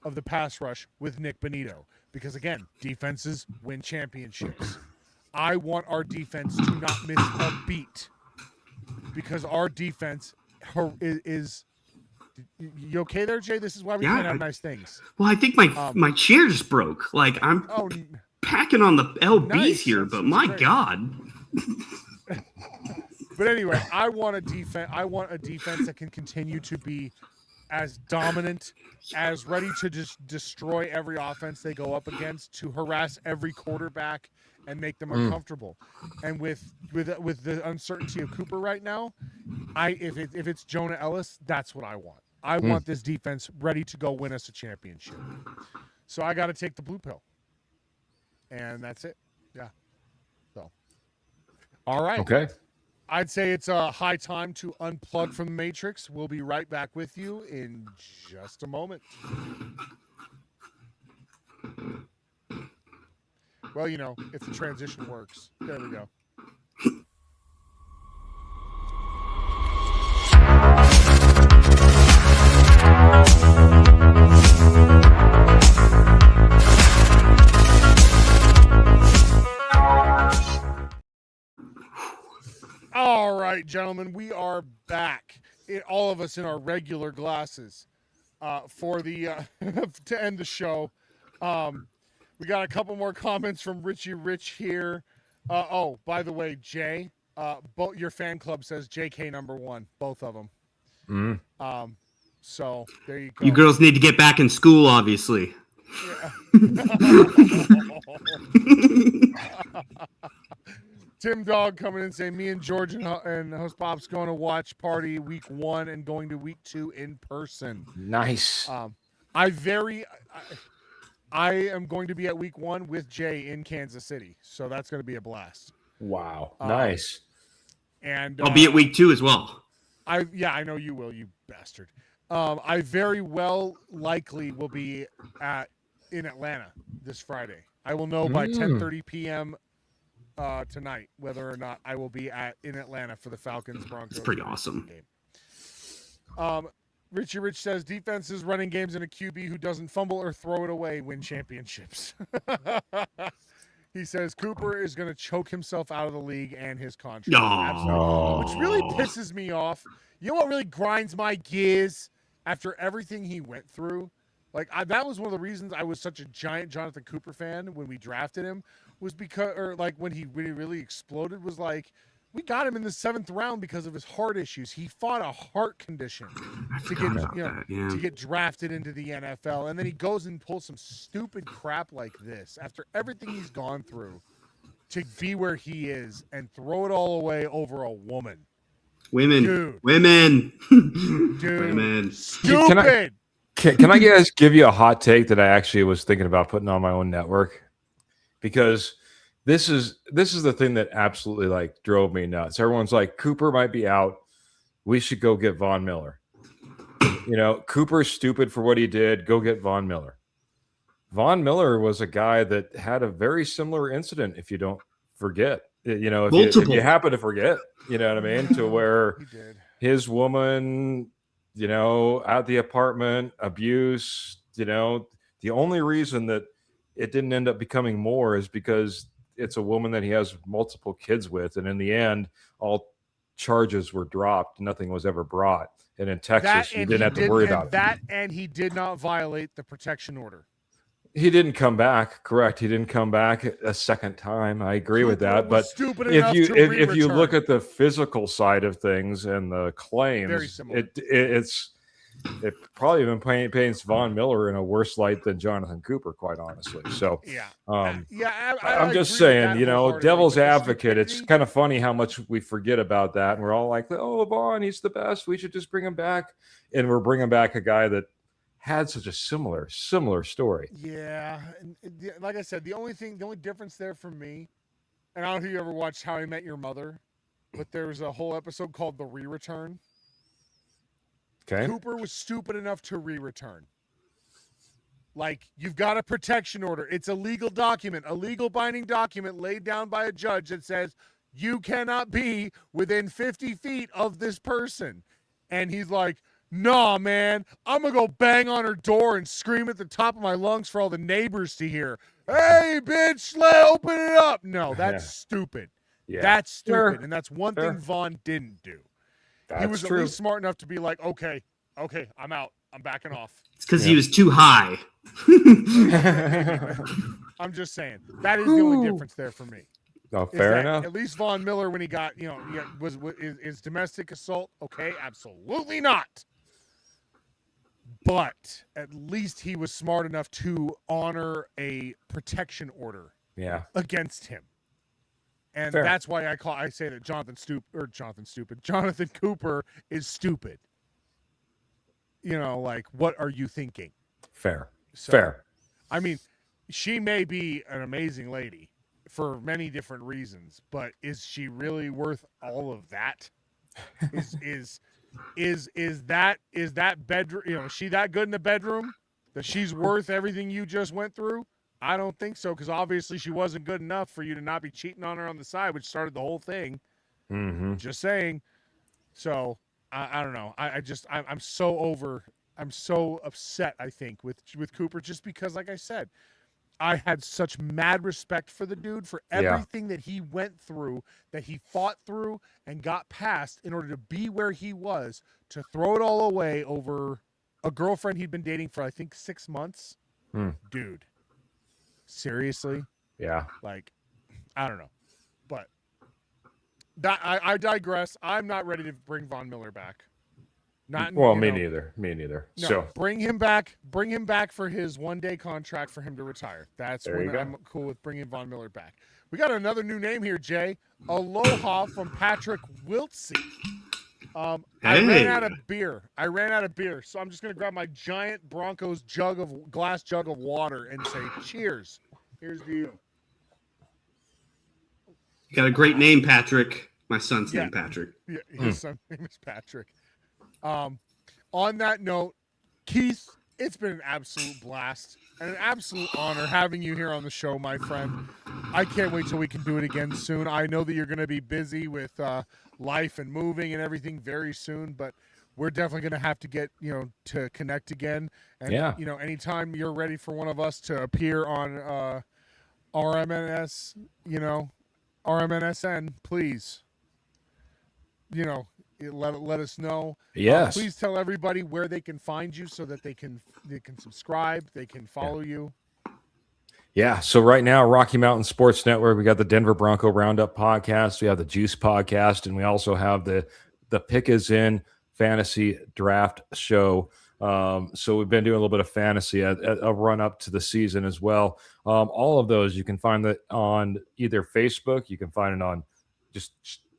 of the pass rush with Nick Bonito. Because, again, defenses win championships. I want our defense to not miss a beat. Because our defense is... You okay there, Jay? This is why we can't have nice things. Well, I think my chair just broke. Like, I'm packing on the LBs here, but my God. But anyway, I want a defense that can continue to be as dominant, as ready to just destroy every offense they go up against, to harass every quarterback and make them uncomfortable. And with the uncertainty of Cooper right now, if it's Jonah Ellis, that's what I want. I want this defense ready to go win us a championship. So I got to take the blue pill. And that's it. Yeah. So. All right. Okay. I'd say it's a high time to unplug from the Matrix. We'll be right back with you in just a moment. Well, if the transition works. There we go. All right, gentlemen, we are back. All of us in our regular glasses for the to end the show. We got a couple more comments from Richie Rich here. By the way, Jay, both your fan club says JK #1, both of them. So there you go. You girls need to get back in school, obviously. Yeah. Tim Dog coming in saying, me and George and host Bob's going to watch party week 1 and going to week 2 in person. Nice. I am going to be at week 1 with Jay in Kansas City, so that's going to be a blast. Wow. Nice. And I'll be at week 2 as well. I know you will, you bastard. I very well likely will be in Atlanta this Friday. I will know by 10:30 p.m. Tonight whether or not I will be in Atlanta for the Falcons Broncos. It's pretty awesome. Game. Richie Rich says defenses running games in a QB who doesn't fumble or throw it away win championships. He says Cooper is going to choke himself out of the league and his contract. Absolutely. Which really pisses me off. You know what really grinds my gears after everything he went through? That was one of the reasons I was such a giant Jonathan Cooper fan when we drafted him, was because, when he really exploded, was we got him in the 7th round because of his heart issues. He fought a heart condition to get drafted into the NFL, and then he goes and pulls some stupid crap like this after everything he's gone through to be where he is and throw it all away over a woman. Women. Dude. Stupid. Can I guys give you a hot take that I actually was thinking about putting on my own network? Because this is the thing that absolutely drove me nuts. Everyone's like, Cooper might be out. We should go get Von Miller. Cooper's stupid for what he did. Go get Von Miller. Von Miller was a guy that had a very similar incident, if you don't forget. If you happen to forget, you know what I mean? To where his woman, at the apartment, abuse, the only reason that it didn't end up becoming more is because it's a woman that he has multiple kids with. And in the end, all charges were dropped. Nothing was ever brought. And in Texas, you didn't have to worry about it. And he did not violate the protection order. He didn't come back. Correct. He didn't come back a second time. I agree with that. But if you look at the physical side of things and the claims, it probably even paints Von Miller in a worse light than Jonathan Cooper, quite honestly. So I'm just saying, devil's advocate. It's kind of funny how much we forget about that, and we're all like, "Oh, Von, he's the best. We should just bring him back." And we're bringing back a guy that had such a similar story. Yeah, and like I said, the only difference there for me, and I don't know if you ever watched How I Met Your Mother, but there was a whole episode called The Re-Return. Okay. Cooper was stupid enough to re-return. Like, you've got a protection order. It's a legal document, a legal binding document laid down by a judge that says you cannot be within 50 feet of this person. And he's like, nah, man, I'm going to go bang on her door and scream at the top of my lungs for all the neighbors to hear. Hey, bitch, open it up. No, that's stupid. Yeah. That's stupid. Sure. And that's one thing Von didn't do. He was at least smart enough to be like, okay, I'm out. I'm backing off. It's because he was too high. I'm just saying. That is the only difference there for me. Oh, fair enough. At least Von Miller, when he got, is domestic assault okay? Absolutely not. But at least he was smart enough to honor a protection order against him. And that's why I say that Jonathan Cooper is stupid. What are you thinking? Fair. I mean, she may be an amazing lady for many different reasons, but is she really worth all of that? Is that bedroom? Is she that good in the bedroom that she's worth everything you just went through? I don't think so, because obviously she wasn't good enough for you to not be cheating on her on the side, which started the whole thing. Mm-hmm. Just saying. So I don't know. I'm so upset, I think, with Cooper, just because, like I said, I had such mad respect for the dude, for everything that he went through, that he fought through and got past in order to be where he was, to throw it all away over a girlfriend he'd been dating for, I think, 6 months. Dude. Seriously? Yeah. Like, I don't know. But I digress. I'm not ready to bring Von Miller back. Me neither. No, so bring him back for his one-day contract for him to retire. That's when I'm cool with bringing Von Miller back. We got another new name here, Jay. Aloha from Patrick Wiltsey. I ran out of beer. So I'm just going to grab my giant Broncos glass jug of water and say cheers. Here's to you. You got a great name, Patrick. My son's name, Patrick. Yeah, his son's name is Patrick. On that note, Keith, it's been an absolute blast and an absolute honor having you here on the show, my friend. I can't wait till we can do it again soon. I know that you're going to be busy with life and moving and everything very soon, but we're definitely going to have to get, to connect again. And, anytime you're ready for one of us to appear on RMNS, RMNSN, please, let us know. Yes. Please tell everybody where they can find you so that they can subscribe, they can follow you. Yeah. So right now, Rocky Mountain Sports Network, we got the Denver Bronco Roundup podcast, we have the Juice podcast, and we also have the Pick Is In fantasy draft show. So we've been doing a little bit of fantasy, a run up to the season as well. All of those, you can find that on either Facebook, you can find it on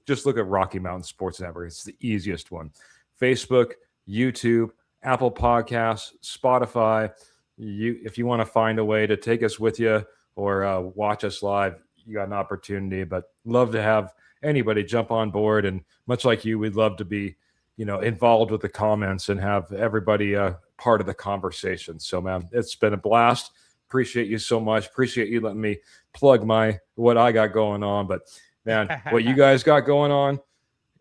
just look at Rocky Mountain Sports Network. It's the easiest one. Facebook, YouTube, Apple Podcasts, Spotify. If you want to find a way to take us with you or watch us live, you got an opportunity. But love to have anybody jump on board. And much like you, we'd love to be involved with the comments and have everybody part of the conversation. So, man, it's been a blast. Appreciate you so much. Appreciate you letting me plug what I got going on. But, man, what you guys got going on,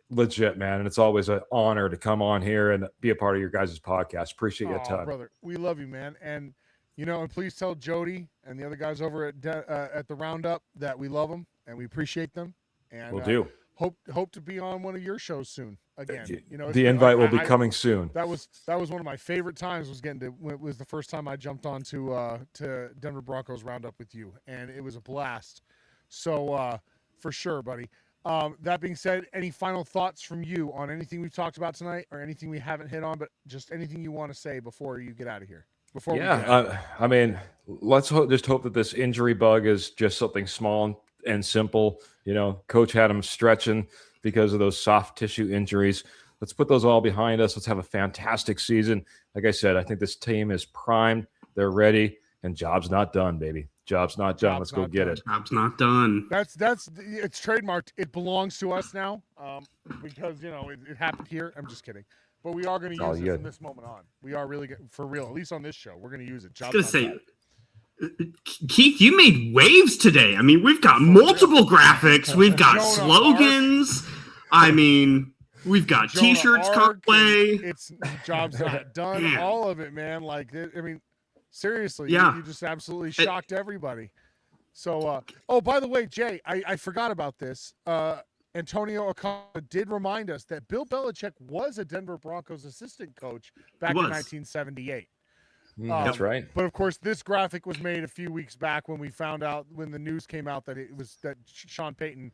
legit, man. And it's always an honor to come on here and be a part of your guys' podcast. Appreciate you a ton. Brother, we love you, man. And, and please tell Jody and the other guys over at the Roundup that we love them and we appreciate them. And we'll do. Hope to be on one of your shows soon again. The invite will be coming soon. That was one of my favorite times was the first time I jumped on to Denver Broncos Roundup with you, and it was a blast. So for sure, buddy. That being said, any final thoughts from you on anything we've talked about tonight or anything we haven't hit on, but just anything you want to say before you get out of here? I mean, let's just hope that this injury bug is just something small and simple. Coach had him stretching because of those soft tissue injuries. Let's put those all behind us. Let's have a fantastic season. Like I said, I think this team is primed. They're ready, and job's not done, baby. Job's not done. Let's go get it. Job's not done. It's trademarked. It belongs to us now because, it happened here. I'm just kidding. But we are going to use it from this moment on. We are really for real, at least on this show. We're going to use it. I was going to say, Keith, you made waves today. I mean, we've got multiple graphics. We've got slogans. I mean, we've got T-shirts coming away. It's job's not done. Man. All of it, man. Seriously, you just absolutely shocked everybody. So, by the way, Jay, I forgot about this. Antonio Acosta did remind us that Bill Belichick was a Denver Broncos assistant coach back in 1978. That's right. But of course, this graphic was made a few weeks back when the news came out that that Sean Payton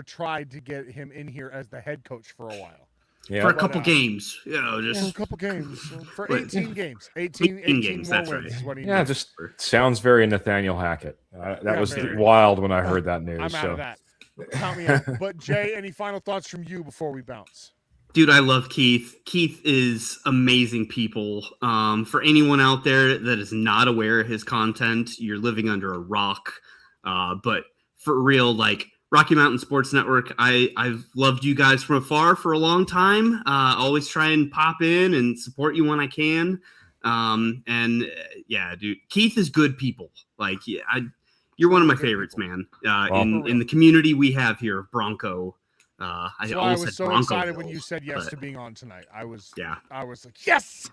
tried to get him in here as the head coach for a while. Yeah. For a couple games, a couple games for 18 games, 18 games. More wins. Right. Just sounds very Nathaniel Hackett. That was wild when I heard that news. I'm out of that. Count me out. But Jay, any final thoughts from you before we bounce? Dude, I love Keith. Keith is amazing people. For anyone out there that is not aware of his content, you're living under a rock. But for real, Rocky Mountain Sports Network, I've loved you guys from afar for a long time. Always try and pop in and support you when I can. Dude, Keith is good people. You're one of my favorites, man. In the community we have here, Bronco. I was so excited when you said yes to being on tonight. I was like, yes.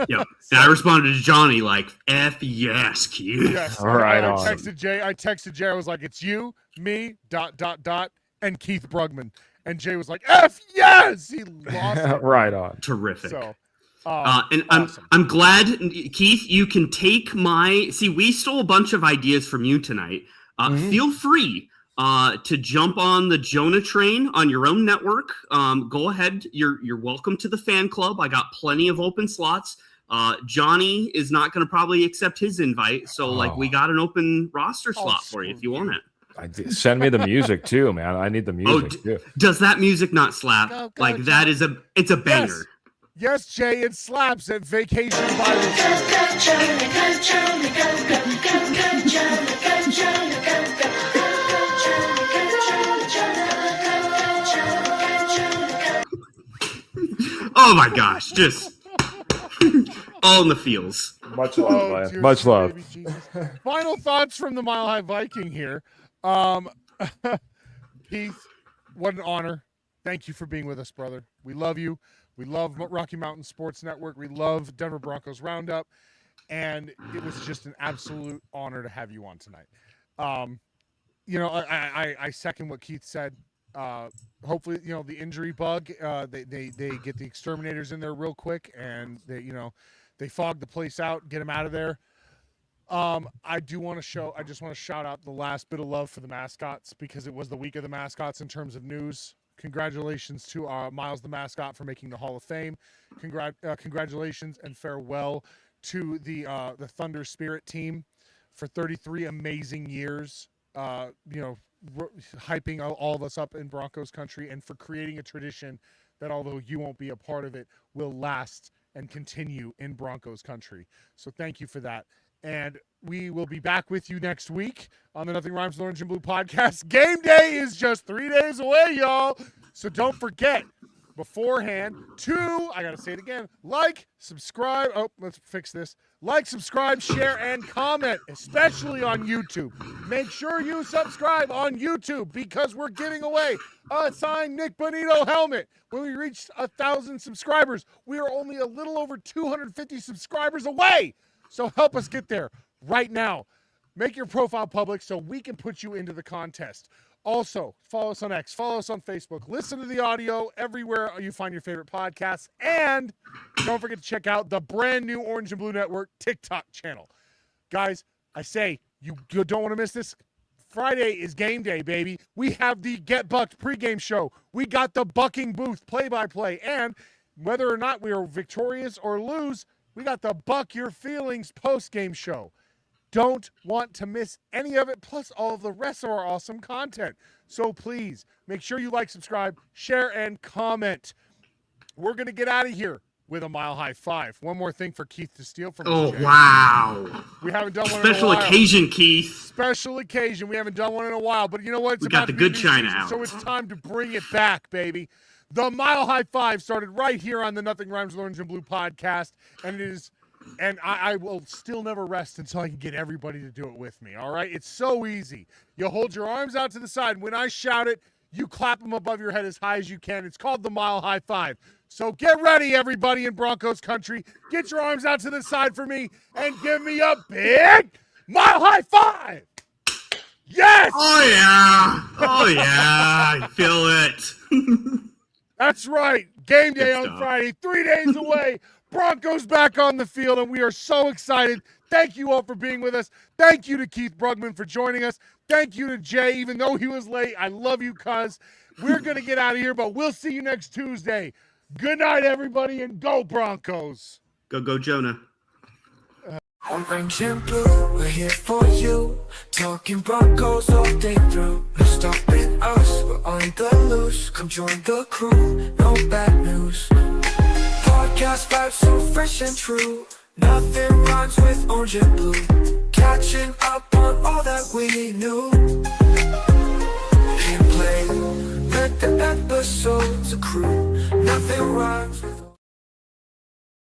Yeah, and I responded to Johnny "F yes, Keith." Yes. All right. I texted Jay. I was like, "It's you, me, ... and Keith Brugman." And Jay was like, "F yes!" He lost it. Right on. Terrific. So, and awesome. I'm glad, Keith, you can take we stole a bunch of ideas from you tonight. Feel free to jump on the Jonah train on your own network. Go ahead. You're welcome to the fan club. I got plenty of open slots. Johnny is not going to probably accept his invite. So we got an open roster slot for you if you want it. Send me the music too, man. I need the music too. Does that music not slap? Go, that is it's a banger. Yes, Jay, it slaps at Vacation Bible Oh my gosh, just all in the feels. Much love, man. Much love. Final thoughts from the Mile High Viking here. Keith, what an honor. Thank you for being with us, brother. We love you. We love Rocky Mountain Sports Network. We love Denver Broncos Roundup. And it was just an absolute honor to have you on tonight. I second what Keith said. Hopefully, the injury bug, they get the exterminators in there real quick and they fog the place out, get them out of there. I just want to shout out the last bit of love for the mascots because it was the week of the mascots in terms of news. Congratulations to Miles the mascot for making the Hall of Fame. Congratulations and farewell to the Thunder Spirit team for 33 amazing years. Hyping all of us up in Broncos country and for creating a tradition that, although you won't be a part of it, will last and continue in Broncos country. So thank you for that. And we will be back with you next week on the Nothing Rhymes with Orange and Blue podcast. Game day is just 3 days away, y'all. So don't forget, beforehand. 2, I gotta say it again, like, subscribe. Oh, let's fix this. Like, subscribe, share, and comment, especially on YouTube. Make sure you subscribe on YouTube because we're giving away a signed Nick Bonito helmet. When we reach 1,000 subscribers, we are only a little over 250 subscribers away. So help us get there right now. Make your profile public so we can put you into the contest. Also, follow us on X, follow us on Facebook, listen to the audio everywhere you find your favorite podcasts, and don't forget to check out the brand new Orange and Blue Network TikTok channel. Guys, I say, you don't want to miss this. Friday is game day, baby. We have the Get Bucked pregame show. We got the Bucking Booth play-by-play, and whether or not we are victorious or lose, we got the Buck Your Feelings post-game show. Don't want to miss any of it, plus all of the rest of our awesome content. So please, make sure you like, subscribe, share, and comment. We're going to get out of here with a Mile High 5. One more thing for Keith to steal from us. Oh, wow. We haven't done one in a Special while. occasion, Keith. Special occasion. We haven't done one in a while, but you know what? It's We got about the to be good new china season, out. so it's time to bring it back, baby. The Mile High 5 started right here on the Nothing Rhymes with Orange and Blue podcast, and it is... And I will still never rest until I can get everybody to do it with me, all right? It's so easy. You hold your arms out to the side. When I shout it, you clap them above your head as high as you can. It's called the Mile High 5. So get ready, everybody in Broncos country. Get your arms out to the side for me and give me a big Mile High 5. Yes! Oh, yeah. Oh, yeah. I feel it. That's right. Game day Good on stuff. Friday, 3 days away. Broncos back on the field, and we are so excited. Thank you all for being with us. Thank you to Keith Brugman for joining us. Thank you to Jay, even though he was late. I love you, cuz. We're going to get out of here, but we'll see you next Tuesday. Good night, everybody, and go Broncos. Go, Jonah. Orange and blue, we're here for you. Talking Broncos all day through. No stopping us, we're on the loose. Come join the crew, no bad news. Podcast vibes so fresh and true. Nothing rhymes with orange and blue. Catching up on all that we knew. Hit play, let the episodes accrue. Nothing rhymes with